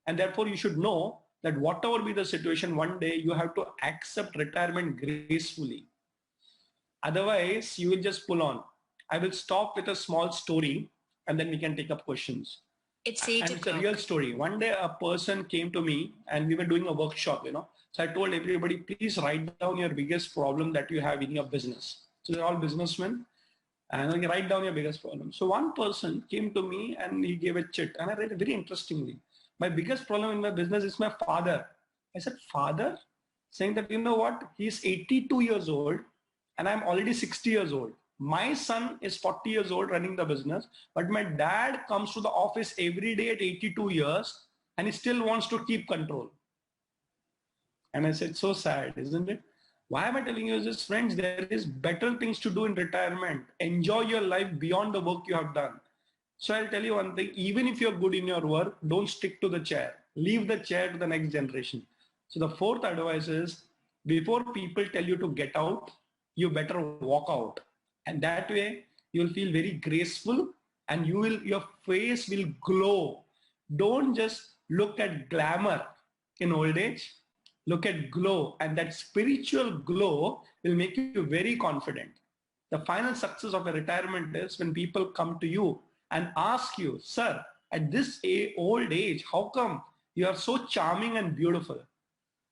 Speaker 2: And therefore you should know that whatever be the situation, one day you have to accept retirement gracefully. Otherwise, you will just pull on. I will stop with a small story and then we can take up questions. It's a real story. One day a person came to me and we were doing a workshop, you know. So I told everybody, please write down your biggest problem that you have in your business. So they're all businessmen and you write down your biggest problem. So one person came to me and he gave a chit and I read it very interestingly. My biggest problem in my business is my father. I said, father? Saying that, you know what? He's 82 years old and I'm already 60 years old. My son is 40 years old running the business, but my dad comes to the office every day at 82 years and he still wants to keep control. And I said, so sad, isn't it? Why am I telling you this, friends? There is better things to do in retirement. Enjoy your life beyond the work you have done. So I'll tell you one thing, even if you're good in your work, don't stick to the chair. Leave the chair to the next generation. So the fourth advice is, before people tell you to get out, you better walk out. And that way you'll feel very graceful and your face will glow. Don't just look at glamour in old age, look at glow, and that spiritual glow will make you very confident. The final success of a retirement is when people come to you and ask you, sir, at this old age, how come you are so charming and beautiful?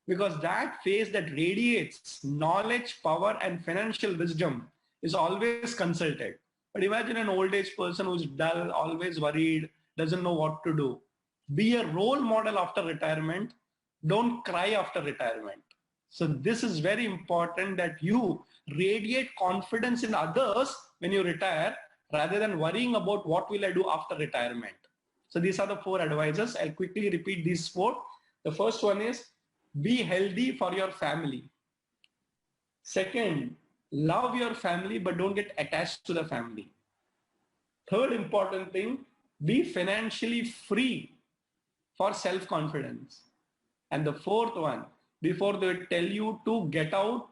Speaker 2: Because that face that radiates knowledge, power, and financial wisdom is always consulted. But imagine an old age person who's dull, always worried, doesn't know what to do. Be a role model after retirement. Don't cry after retirement. So this is very important, that you radiate confidence in others when you retire rather than worrying about what will I do after retirement. So these are the four advices. I'll quickly repeat these four. The first one is, be healthy for your family. Second, love your family but don't get attached to the family. Third important thing, be financially free for self-confidence. And the fourth one, before they tell you to get out,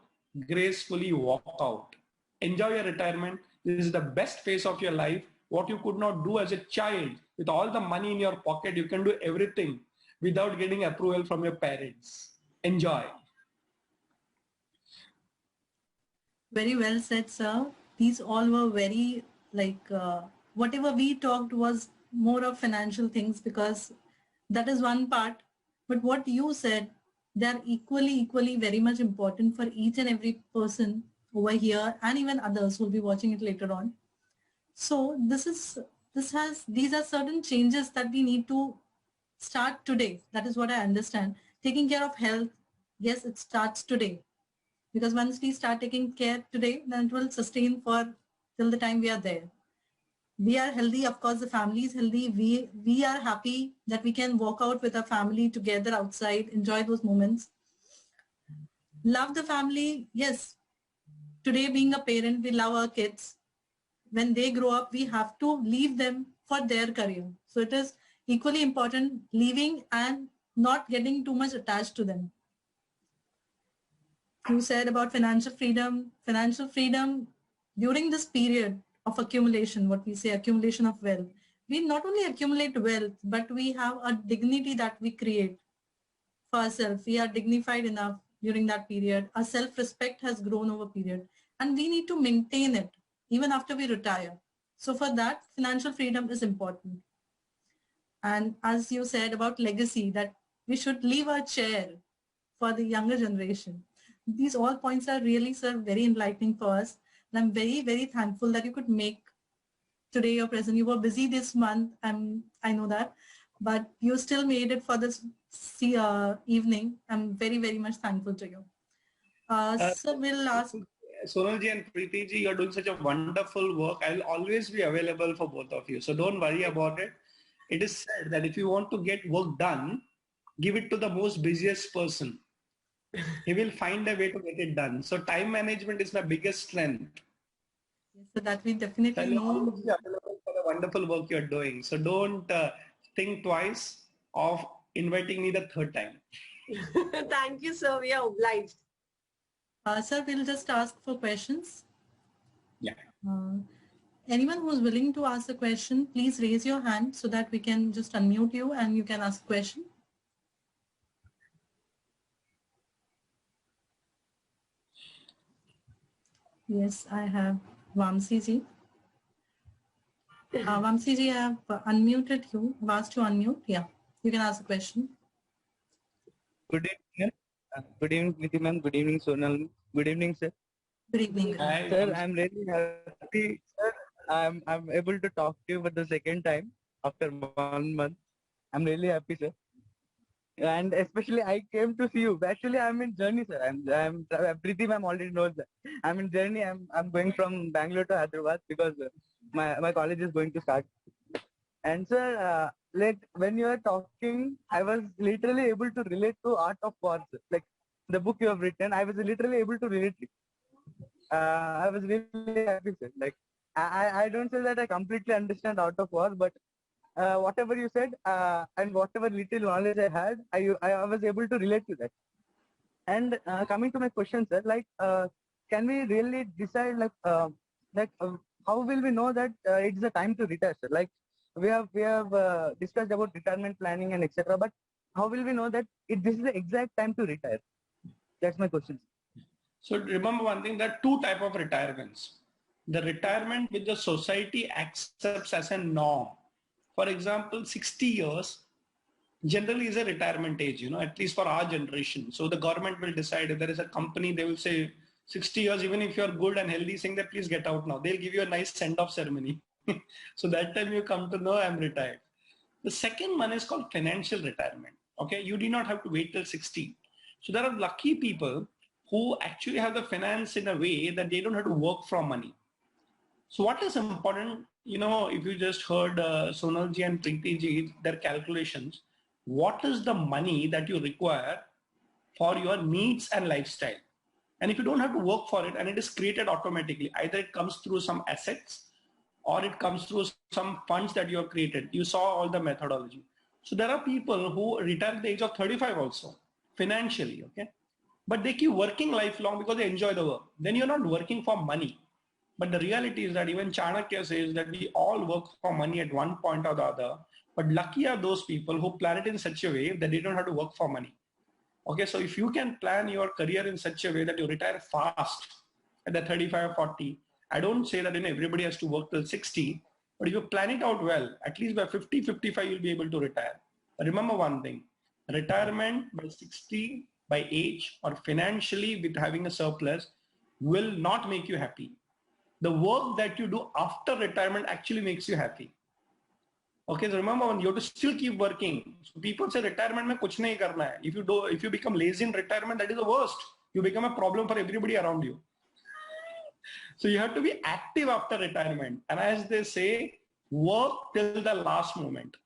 Speaker 2: gracefully walk out. Enjoy your retirement. This is the best phase of your life. What you could not do as a child, with all the money in your pocket, you can do everything without getting approval from your parents. Enjoy.
Speaker 1: Very well said, sir. These all were very, whatever we talked was more of financial things, because that is one part. But what you said, they're equally very much important for each and every person over here and even others who will be watching it later on. So these are certain changes that we need to start today. That is what I understand. Taking care of health, yes, it starts today. Because once we start taking care today, then it will sustain for till the time we are there. We are healthy, of course, the family is healthy. We are happy that we can walk out with our family together outside, enjoy those moments. Love the family, yes. Today, being a parent, we love our kids. When they grow up, we have to leave them for their career. So it is Equally important, leaving and not getting too much attached to them. You said about financial freedom. Financial freedom during this period of accumulation, what we say accumulation of wealth, we not only accumulate wealth, but we have a dignity that we create for ourselves. We are dignified enough during that period. Our self-respect has grown over period, and we need to maintain it even after we retire. So for that, financial freedom is important. And as you said about legacy, that we should leave a chair for the younger generation. These all points are really, sir, very enlightening for us. And I'm very, very thankful that you could make today your present. You were busy this month, I know that, but you still made it for this evening. I'm very, very much thankful to you. So we'll ask.
Speaker 2: Sonalji and Preeti ji, you're doing such a wonderful work. I'll always be available for both of you. So don't worry about it. It is said that if you want to get work done, give it to the most busiest person. He will find a way to get it done. So time management is my biggest strength.
Speaker 1: Yes, so that we definitely know.
Speaker 2: Always be available for the wonderful work you're doing. So don't think twice of inviting me the third time.
Speaker 3: Thank you, sir. We are obliged.
Speaker 1: Sir, we'll just ask for questions.
Speaker 2: Yeah.
Speaker 1: Anyone who's willing to ask a question, please raise your hand so that we can just unmute you and you can ask a question. Yes, I have Vamsi ji. Vamsi ji, I have unmuted you. I've asked to unmute. Yeah, you can ask a question.
Speaker 5: Good evening. Good evening, Preeti ma'am. Good evening, Sonal. Good evening, sir.
Speaker 1: Good evening.
Speaker 2: Hi,
Speaker 5: Sir, I'm really happy. Sir, I'm able to talk to you for the second time after 1 month. I'm really happy, sir. And especially I came to see you. Actually, I'm in journey, sir. I'm Preeti ma'am already knows that. I'm in journey. I'm going from Bangalore to Hyderabad because my college is going to start. And sir, like when you are talking, I was literally able to relate to Art of War, sir. Like the book you have written, I was literally able to relate it. I was really happy, sir. Like I don't say that I completely understand Art of War, but whatever you said and whatever little knowledge I had, I was able to relate to that. And coming to my question, sir, like can we really decide how will we know that it's the time to retire, sir? Like we have discussed about retirement planning and etc. But how will we know that this is the exact time to retire? That's my question.
Speaker 2: So remember one thing, there are two types of retirements. The retirement which the society accepts as a norm. For example, 60 years generally is a retirement age, at least for our generation. So the government will decide if there is a company, they will say 60 years, even if you're good and healthy, saying that please get out now. They'll give you a nice send-off ceremony. So that time you come to know I'm retired. The second one is called financial retirement. Okay, you do not have to wait till 60. So there are lucky people who actually have the finance in a way that they don't have to work for money. So what is important, if you just heard Sonalji and Preeti ji, their calculations, what is the money that you require for your needs and lifestyle? And if you don't have to work for it and it is created automatically, either it comes through some assets or it comes through some funds that you have created. You saw all the methodology. So there are people who retire at the age of 35 also, financially, okay? But they keep working lifelong because they enjoy the work. Then you're not working for money. But the reality is that even Chanakya says that we all work for money at one point or the other. But lucky are those people who plan it in such a way that they don't have to work for money. Okay, so if you can plan your career in such a way that you retire fast at the 35 or 40, I don't say that everybody has to work till 60, but if you plan it out well, at least by 50, 55, you'll be able to retire. But remember one thing, retirement by 60, by age or financially with having a surplus will not make you happy. The work that you do after retirement actually makes you happy. Okay, so remember, you have to still keep working. So people say retirement mein kuch nahi karna hai. If you become lazy in retirement, that is the worst. You become a problem for everybody around you. So you have to be active after retirement. And as they say, work till the last moment.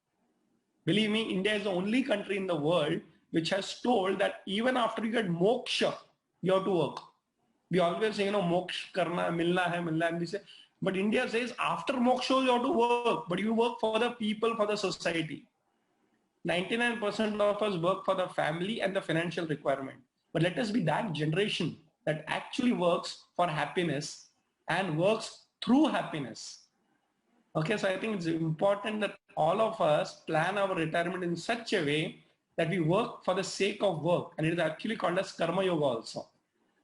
Speaker 2: Believe me, India is the only country in the world which has told that even after you get moksha, you have to work. We always say, moksha karna, milna hai, and we say, but India says after moksha you have to work, but you work for the people, for the society. 99% of us work for the family and the financial requirement. But let us be that generation that actually works for happiness and works through happiness. Okay, so I think it's important that all of us plan our retirement in such a way that we work for the sake of work, and it is actually called as Karma Yoga also.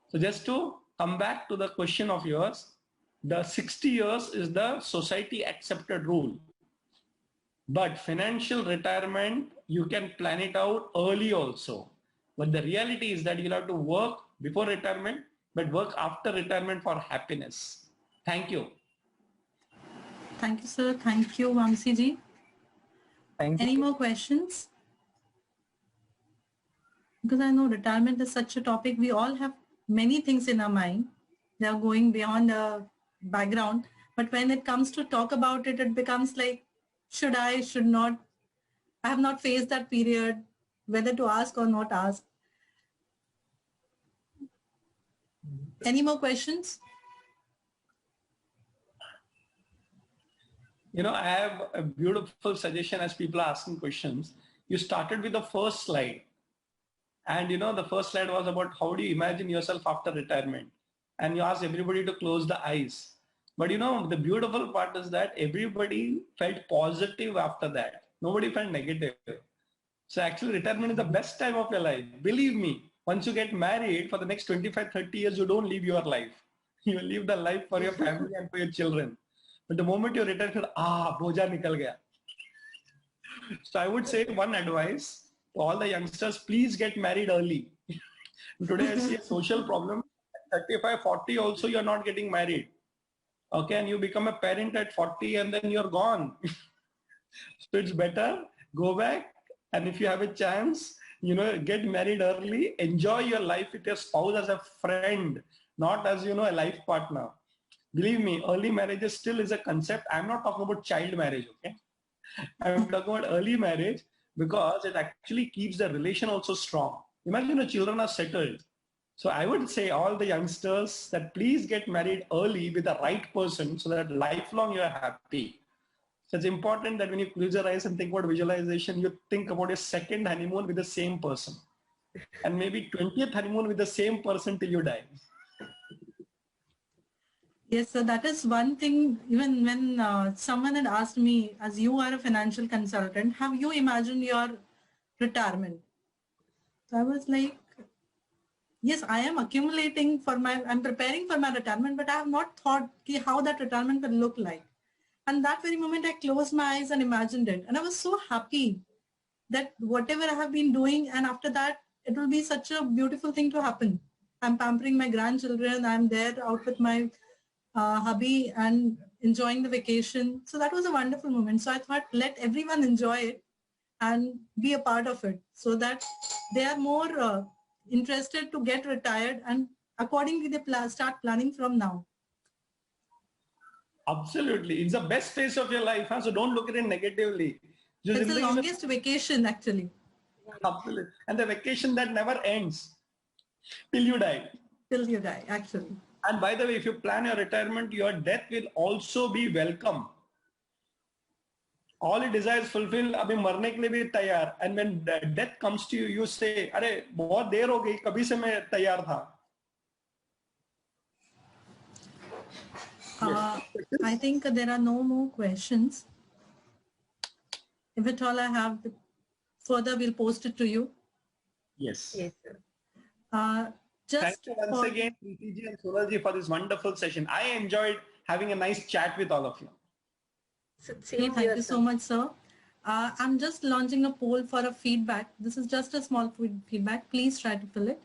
Speaker 2: So just to come back to the question of yours, the 60 years is the society accepted rule. But financial retirement, you can plan it out early also. But the reality is that you'll have to work before retirement, but work after retirement for happiness. Thank you.
Speaker 1: Thank you, sir. Thank you, Vamsi ji.
Speaker 5: Thank you.
Speaker 1: Any more questions? Because I know retirement is such a topic. We all have many things in our mind. They are going beyond the background. But when it comes to talk about it, it becomes like, should I, should not? I have not faced that period, whether to ask or not ask. Any more questions?
Speaker 2: You know, I have a beautiful suggestion as people are asking questions. You started with the first slide. And you know, the first slide was about how do you imagine yourself after retirement? And you asked everybody to close the eyes. But you know, the beautiful part is that everybody felt positive after that. Nobody felt negative. So actually retirement is the best time of your life. Believe me, once you get married for the next 25, 30 years, you don't live your life. You live the life for your family and for your children. But the moment you retire, boja nikal gaya. So I would say one advice to all the youngsters, please get married early. Today I see a social problem. At 35, 40 also you're not getting married. Okay, and you become a parent at 40 and then you're gone. So it's better, go back, and if you have a chance, you know, get married early, enjoy your life with your spouse as a friend, not as, you know, a life partner. Believe me, early marriage still is a concept. I'm not talking about child marriage, okay? I'm talking about early marriage because it actually keeps the relation also strong. Imagine the children are settled. So I would say all the youngsters that please get married early with the right person so that lifelong you are happy. So it's important that when you close your eyes and think about visualization, you think about a second honeymoon with the same person. And maybe 20th honeymoon with the same person till you die.
Speaker 1: Yes, so that is one thing. Even when someone had asked me, as you are a financial consultant, have you imagined your retirement? So I was like, yes, I am accumulating for I'm preparing for my retirement, but I have not thought how that retirement will look like. And that very moment I closed my eyes and imagined it. And I was so happy that whatever I have been doing, and after that, it will be such a beautiful thing to happen. I'm pampering my grandchildren. I'm there out with my hubby and enjoying the vacation. So that was a wonderful moment. So I thought, let everyone enjoy it and be a part of it so that they are more interested to get retired, and accordingly they start planning from now.
Speaker 2: Absolutely. It's the best phase of your life, huh? So don't look at it negatively.
Speaker 1: It's the longest vacation actually.
Speaker 2: Absolutely. And the vacation that never ends till you die.
Speaker 1: Till you die, actually.
Speaker 2: And by the way, if you plan your retirement, your death will also be welcome. All your desires fulfill, abhi marne ke liye bhi taiyar. And when death comes to you, you say, "Arey, bahut der ho gayi, kabhi se main taiyar tha."
Speaker 1: I think there are no more questions. If at all I have, further we'll post it to you.
Speaker 2: Yes.
Speaker 3: Yes, sir.
Speaker 2: Thank you once again, Preeti ji and Sonal ji, for this wonderful session. I enjoyed having a nice chat with all of you.
Speaker 1: Thank you so much, sir. I'm just launching a poll for a feedback. This is just a small feedback. Please try to fill it.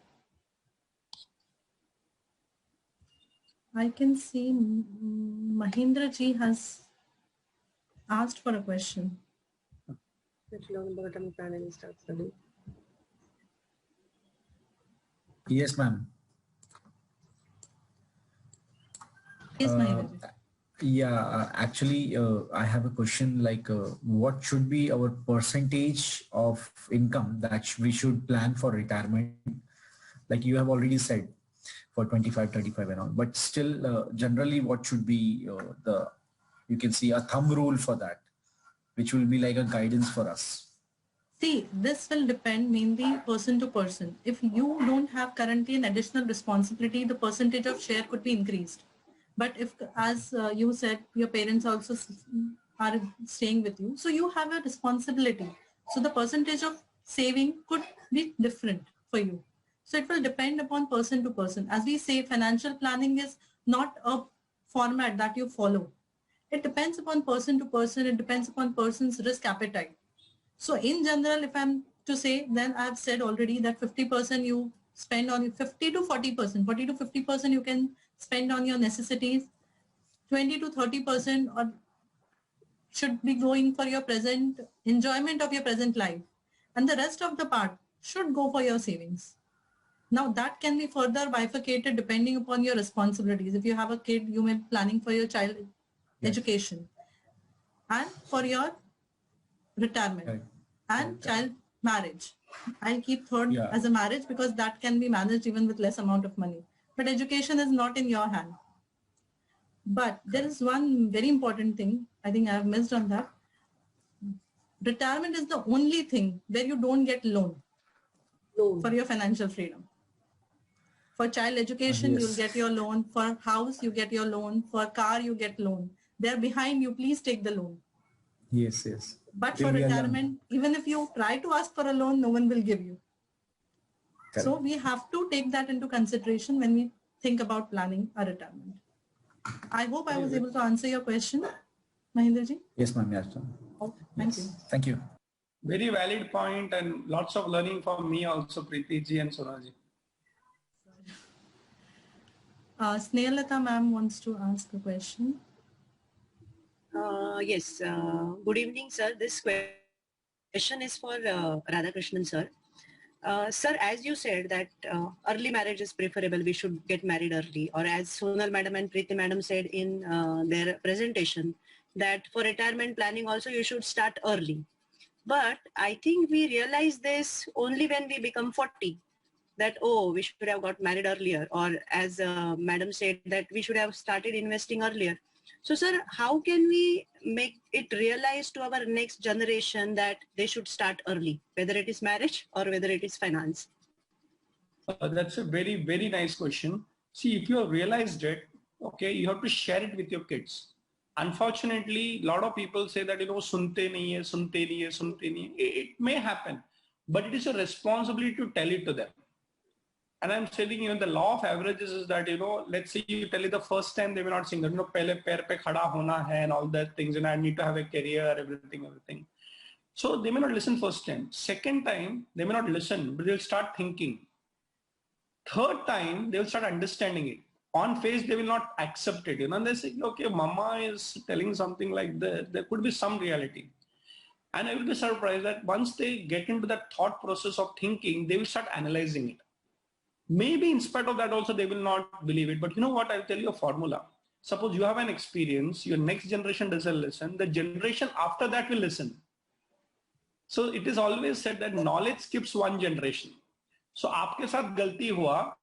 Speaker 1: I can see Mahindra ji has asked for a question.
Speaker 4: Yes, ma'am.
Speaker 1: Yes, Mahindra ji.
Speaker 4: Yeah, actually, I have a question like what should be our percentage of income that we should plan for retirement? Like you have already said, for 25, 35 and all, but still generally what should be you can see a thumb rule for that, which will be like a guidance for us.
Speaker 1: See, this will depend mainly person to person. If you don't have currently an additional responsibility, the percentage of share could be increased. But if, as you said, your parents also are staying with you, so you have a responsibility. So the percentage of saving could be different for you. So it will depend upon person to person. As we say, financial planning is not a format that you follow. It depends upon person to person. It depends upon person's risk appetite. So in general, if I'm to say, then I've said already that 50% you spend on 50 to 40%, 40 to 50% you can spend on your necessities, 20 to 30% or should be going for your present enjoyment of your present life. And the rest of the part should go for your savings. Now that can be further bifurcated depending upon your responsibilities. If you have a kid, you may be planning for your child education and for your retirement.
Speaker 4: Right.
Speaker 1: And child marriage. I'll keep third as a marriage because that can be managed even with less amount of money. But education is not in your hand. But there is one very important thing I think I have missed on that. Retirement is the only thing where you don't get loan for your financial freedom. For child education, you'll get your loan. For house, you get your loan. For car, you get loan. They're behind you. Please take the loan.
Speaker 4: Yes, yes.
Speaker 1: But for retirement, even if you try to ask for a loan, no one will give you. Correct. So we have to take that into consideration when we think about planning a retirement. I hope I was able to answer your question, Mahendraji.
Speaker 4: Yes, ma'am. Yes,
Speaker 1: okay, thank you.
Speaker 4: Thank you.
Speaker 2: Very valid point and lots of learning for me also, Preeti ji and Sonaji.
Speaker 1: Snehallata ma'am wants to ask a question.
Speaker 6: Yes. Good evening, sir. This question is for Radhakrishnan, sir. Sir, as you said that early marriage is preferable, we should get married early. Or as Sonal madam and Preeti madam said in their presentation, that for retirement planning also you should start early. But I think we realize this only when we become 40. That, oh, we should have got married earlier. Or as madam said, that we should have started investing earlier. So, sir, how can we make it realize to our next generation that they should start early, whether it is marriage or whether it is finance?
Speaker 2: That's a very, very nice question. See, if you have realized it, okay, you have to share it with your kids. Unfortunately, a lot of people say that, sunte nahi hai, sunte nahi hai, sunte nahi hai. It may happen, but it is a responsibility to tell it to them. And I'm saying, the law of averages is that, let's say you tell it the first time, they may not sing that, pehle pair pe khada hona hai and all that things, and I need to have a career, everything. So they may not listen first time. Second time, they may not listen, but they'll start thinking. Third time, they'll start understanding it. On face, they will not accept it. And they say, okay, mama is telling something like that. There could be some reality. And I will be surprised that once they get into that thought process of thinking, they will start analyzing it. Maybe in spite of that also they will not believe it. But you know what? I'll tell you a formula. Suppose you have an experience, your next generation doesn't listen, the generation after that will listen. So it is always said that knowledge skips one generation. So aapke saath galti hua,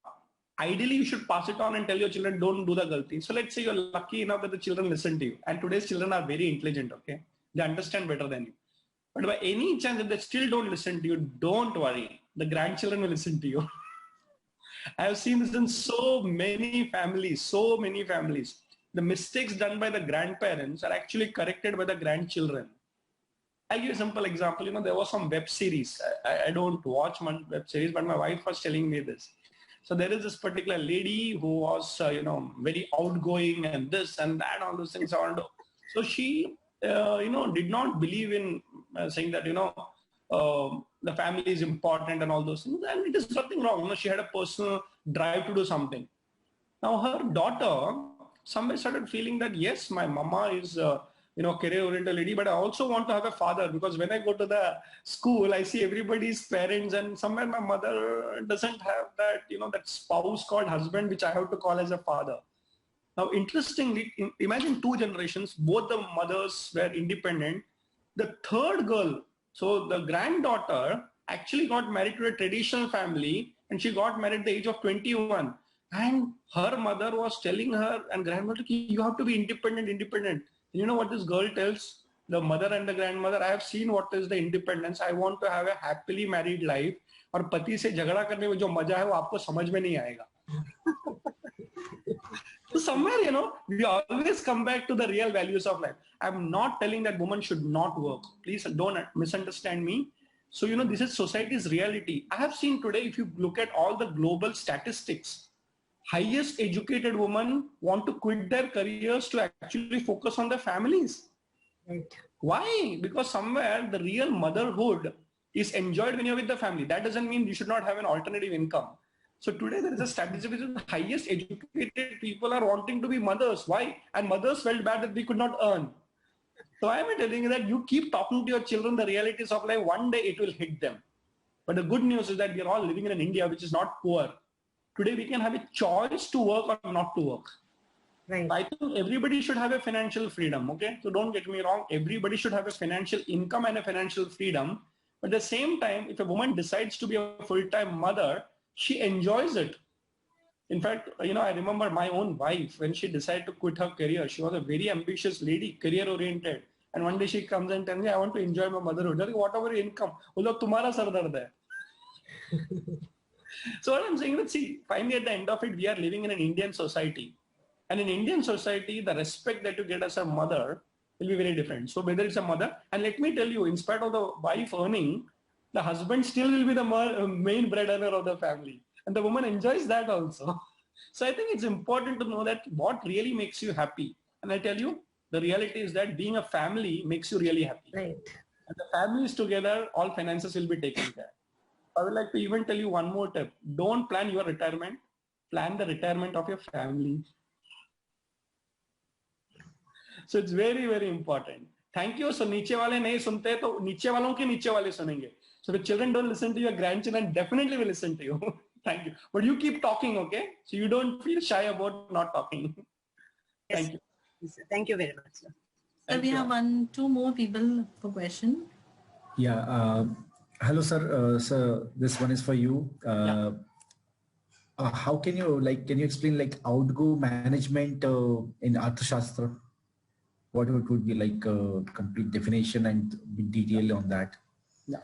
Speaker 2: ideally you should pass it on and tell your children don't do the galti. So let's say you're lucky enough that the children listen to you. And today's children are very intelligent, okay? They understand better than you. But by any chance if they still don't listen to you, don't worry. The grandchildren will listen to you. I have seen this in so many families. The mistakes done by the grandparents are actually corrected by the grandchildren. I'll give you a simple example. There was some web series. I don't watch much web series, but my wife was telling me this. So there is this particular lady who was, very outgoing and this and that, all those things. So she, did not believe in saying that, the family is important and all those things, and it is nothing wrong. She had a personal drive to do something. Now her daughter, somebody started feeling that yes, my mama is career-oriented lady, but I also want to have a father, because when I go to the school, I see everybody's parents, and somewhere my mother doesn't have that, that spouse called husband, which I have to call as a father. Now, interestingly, imagine two generations, both the mothers were independent. The third girl, so the granddaughter actually got married to a traditional family, and she got married at the age of 21. And her mother was telling her and grandmother, you have to be independent. And you know what this girl tells? the mother and the grandmother, I have seen what is the independence. I want to have a happily married life. और पति से झगड़ा करने में जो मजा है वो आपको समझ में नहीं आएगा. So somewhere, you know, we always come back to the real values of life. I'm not telling that women should not work. Please don't misunderstand me. So, you know, this is society's reality. I have seen today, if you look at all the global statistics, highest educated women want to quit their careers to actually focus on their families.
Speaker 3: Right.
Speaker 2: Why? Because somewhere the real motherhood is enjoyed when you're with the family. That doesn't mean you should not have an alternative income. So today there is a statistic which is the highest educated people are wanting to be mothers. Why? And mothers felt bad that they could not earn. So I am telling you that you keep talking to your children the realities of life, one day it will hit them. But the good news is that we are all living in an India which is not poor. Today we can have a choice to work or not to work.
Speaker 3: Right.
Speaker 2: I think everybody should have a financial freedom, okay? So don't get me wrong, everybody should have a financial income and a financial freedom. But at the same time, if a woman decides to be a full-time mother, she enjoys it. In fact, you know, I remember my own wife, when she decided to quit her career, she was a very ambitious lady, career-oriented. And one day she comes and tells me, I want to enjoy my motherhood. Like, whatever your income, tumhara sar dard hai. So what I'm saying is, see, finally at the end of it, we are living in an Indian society. And in Indian society, the respect that you get as a mother will be very different. So whether it's a mother, and let me tell you, in spite of the wife earning, the husband still will be the main breadwinner of the family. And the woman enjoys that also. So I think it's important to know that what really makes you happy. And I tell you, the reality is that being a family makes you really happy.
Speaker 3: Right.
Speaker 2: And the family is together, all finances will be taken care. I would like to even tell you one more tip. Don't plan your retirement. Plan the retirement of your family. So it's very, very important. Thank you. So नीचे वाले नहीं सुनते तो नीचे वालों के नीचे वाले सुनेंगे. So if children don't listen to your grandchildren, definitely will listen to you. Thank you. But you keep talking, okay? So you don't feel shy about not talking.
Speaker 6: Yes.
Speaker 2: Thank you.
Speaker 6: Yes, thank you very much, sir.
Speaker 1: So we have two more people for question.
Speaker 4: Yeah. Hello, sir. Sir, this one is for you. How can you can you explain outgo management in Arthashastra? What it would be like a complete definition and detail on that?
Speaker 2: Yeah.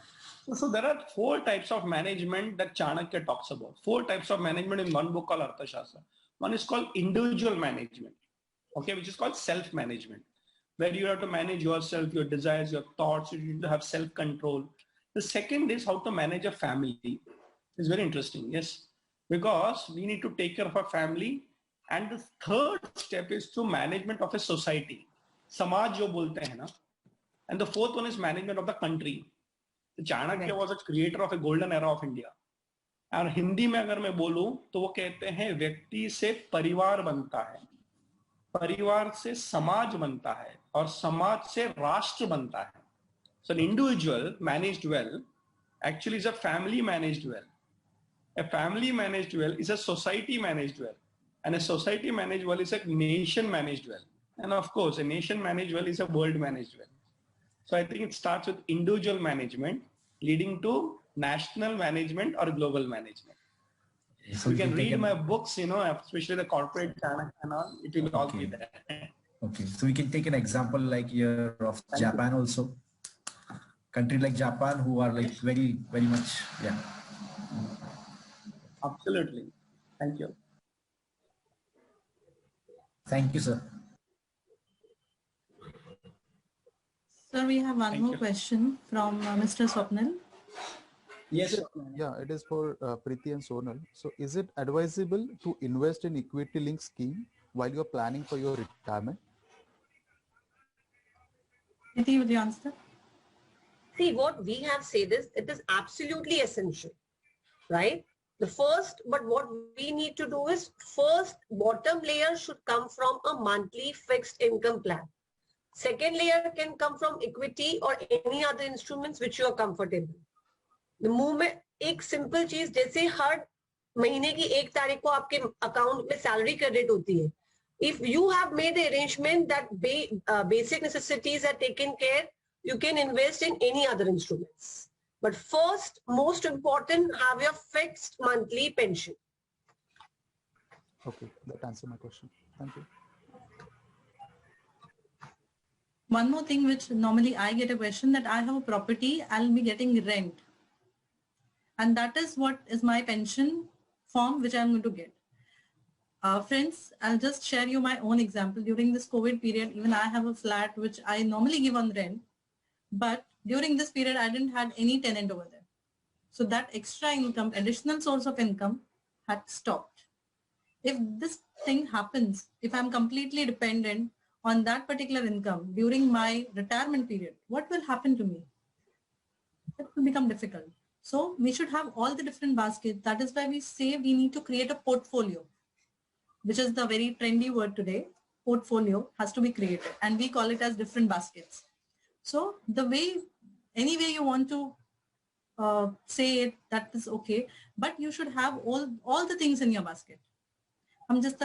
Speaker 2: So there are 4 types of management that Chanakya talks about. 4 types of management in one book called Arthashastra. One is called individual management, okay, which is called self-management, where you have to manage yourself, your desires, your thoughts. You need to have self-control. The second is how to manage a family. It's very interesting, yes, because we need to take care of our family. And the third step is to management of a society. Samaj jo bolte hain na. And the fourth one is management of the country. Chanakya was a creator of a golden era of India. और हिंदी में अगर मैं बोलूं तो वो कहते हैं व्यक्ति से परिवार बनता है, परिवार से समाज बनता है और समाज से राष्ट्र बनता है. So an individual managed well actually is a family managed well. A family managed well is a society managed well. And a society managed well is a nation managed well. And of course, a nation managed well is a world managed well. So I think it starts with individual management leading to national management or global management. So you can read my books, you know, especially the corporate channel and all, it will all be there.
Speaker 4: Okay, so we can take an example like here of Japan also. Country like Japan who are like very, very much, yeah.
Speaker 2: Absolutely. Thank you.
Speaker 4: Thank you, sir.
Speaker 1: Sir, we have one more question from Mr. Swapnil.
Speaker 2: Yes.
Speaker 7: Yeah, it is for Preeti and Sonal. So is it advisable to invest in equity linked scheme while you're planning for your retirement?
Speaker 1: Preeti, will you answer?
Speaker 3: See, what we have said is it is absolutely essential, right? But what we need to do is first, bottom layer should come from a monthly fixed income plan. Second layer can come from equity or any other instruments which you are comfortable. The moment एक simple चीज जैसे हर महीने की 1 तारीख को आपके account में salary credit होती है. If you have made the arrangement that basic necessities are taken care, you can invest in any other instruments. But first, most important, have your fixed monthly pension.
Speaker 7: Okay, that answers my question. Thank you.
Speaker 1: One more thing which normally I get a question, that I have a property, I'll be getting rent. And that is what is my pension form which I'm going to get. Friends, I'll just share you my own example. During this COVID period, even I have a flat which I normally give on rent. But during this period, I didn't have any tenant over there. So that extra income, additional source of income had stopped. If this thing happens, if I'm completely dependent on that particular income during my retirement period, what will happen to me? It will become difficult. So we should have all the different baskets. That is why we say we need to create a portfolio, which is the very trendy word today. Portfolio has to be created and we call it as different baskets. So the way, any way you want to say it, that is okay, but you should have all the things in your basket. Just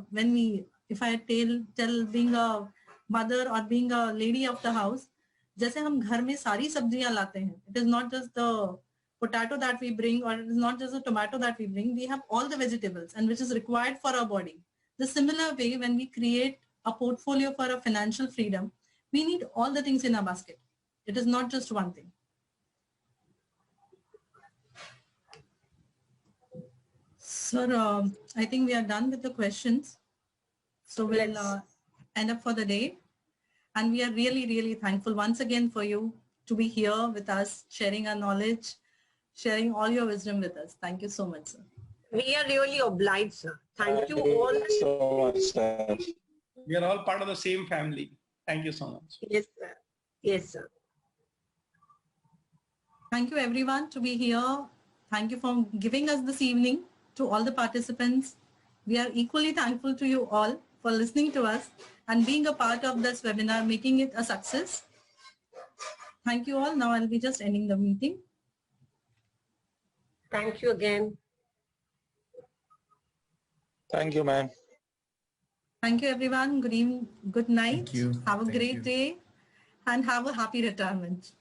Speaker 1: when we, if I tell being a mother or being a lady of the house, जैसे हम घर में सारी सब्जियां लाते हैं, it is not just the potato that we bring, or it is not just the tomato that we bring. We have all the vegetables and which is required for our body. The similar way, when we create a portfolio for a financial freedom, we need all the things in our basket. It is not just one thing. Sir, I think we are done with the questions. So we'll end up for the day. And we are really, really thankful once again for you to be here with us, sharing our knowledge, sharing all your wisdom with us. Thank you so much, sir.
Speaker 3: We are really obliged, sir. Thank you all.
Speaker 8: So much, sir.
Speaker 2: We are all part of the same family. Thank you so much.
Speaker 3: Yes, sir. Yes, sir.
Speaker 1: Thank you everyone to be here. Thank you for giving us this evening. To all the participants, we are equally thankful to you all for listening to us and being a part of this webinar, making it a success. Thank you all. Now I'll be just ending the meeting.
Speaker 3: Thank you again.
Speaker 8: Thank you, ma'am.
Speaker 1: Thank you everyone. Good evening. Good night.
Speaker 4: Thank you.
Speaker 1: Have a
Speaker 4: Thank
Speaker 1: great
Speaker 4: you.
Speaker 1: day and have a happy retirement.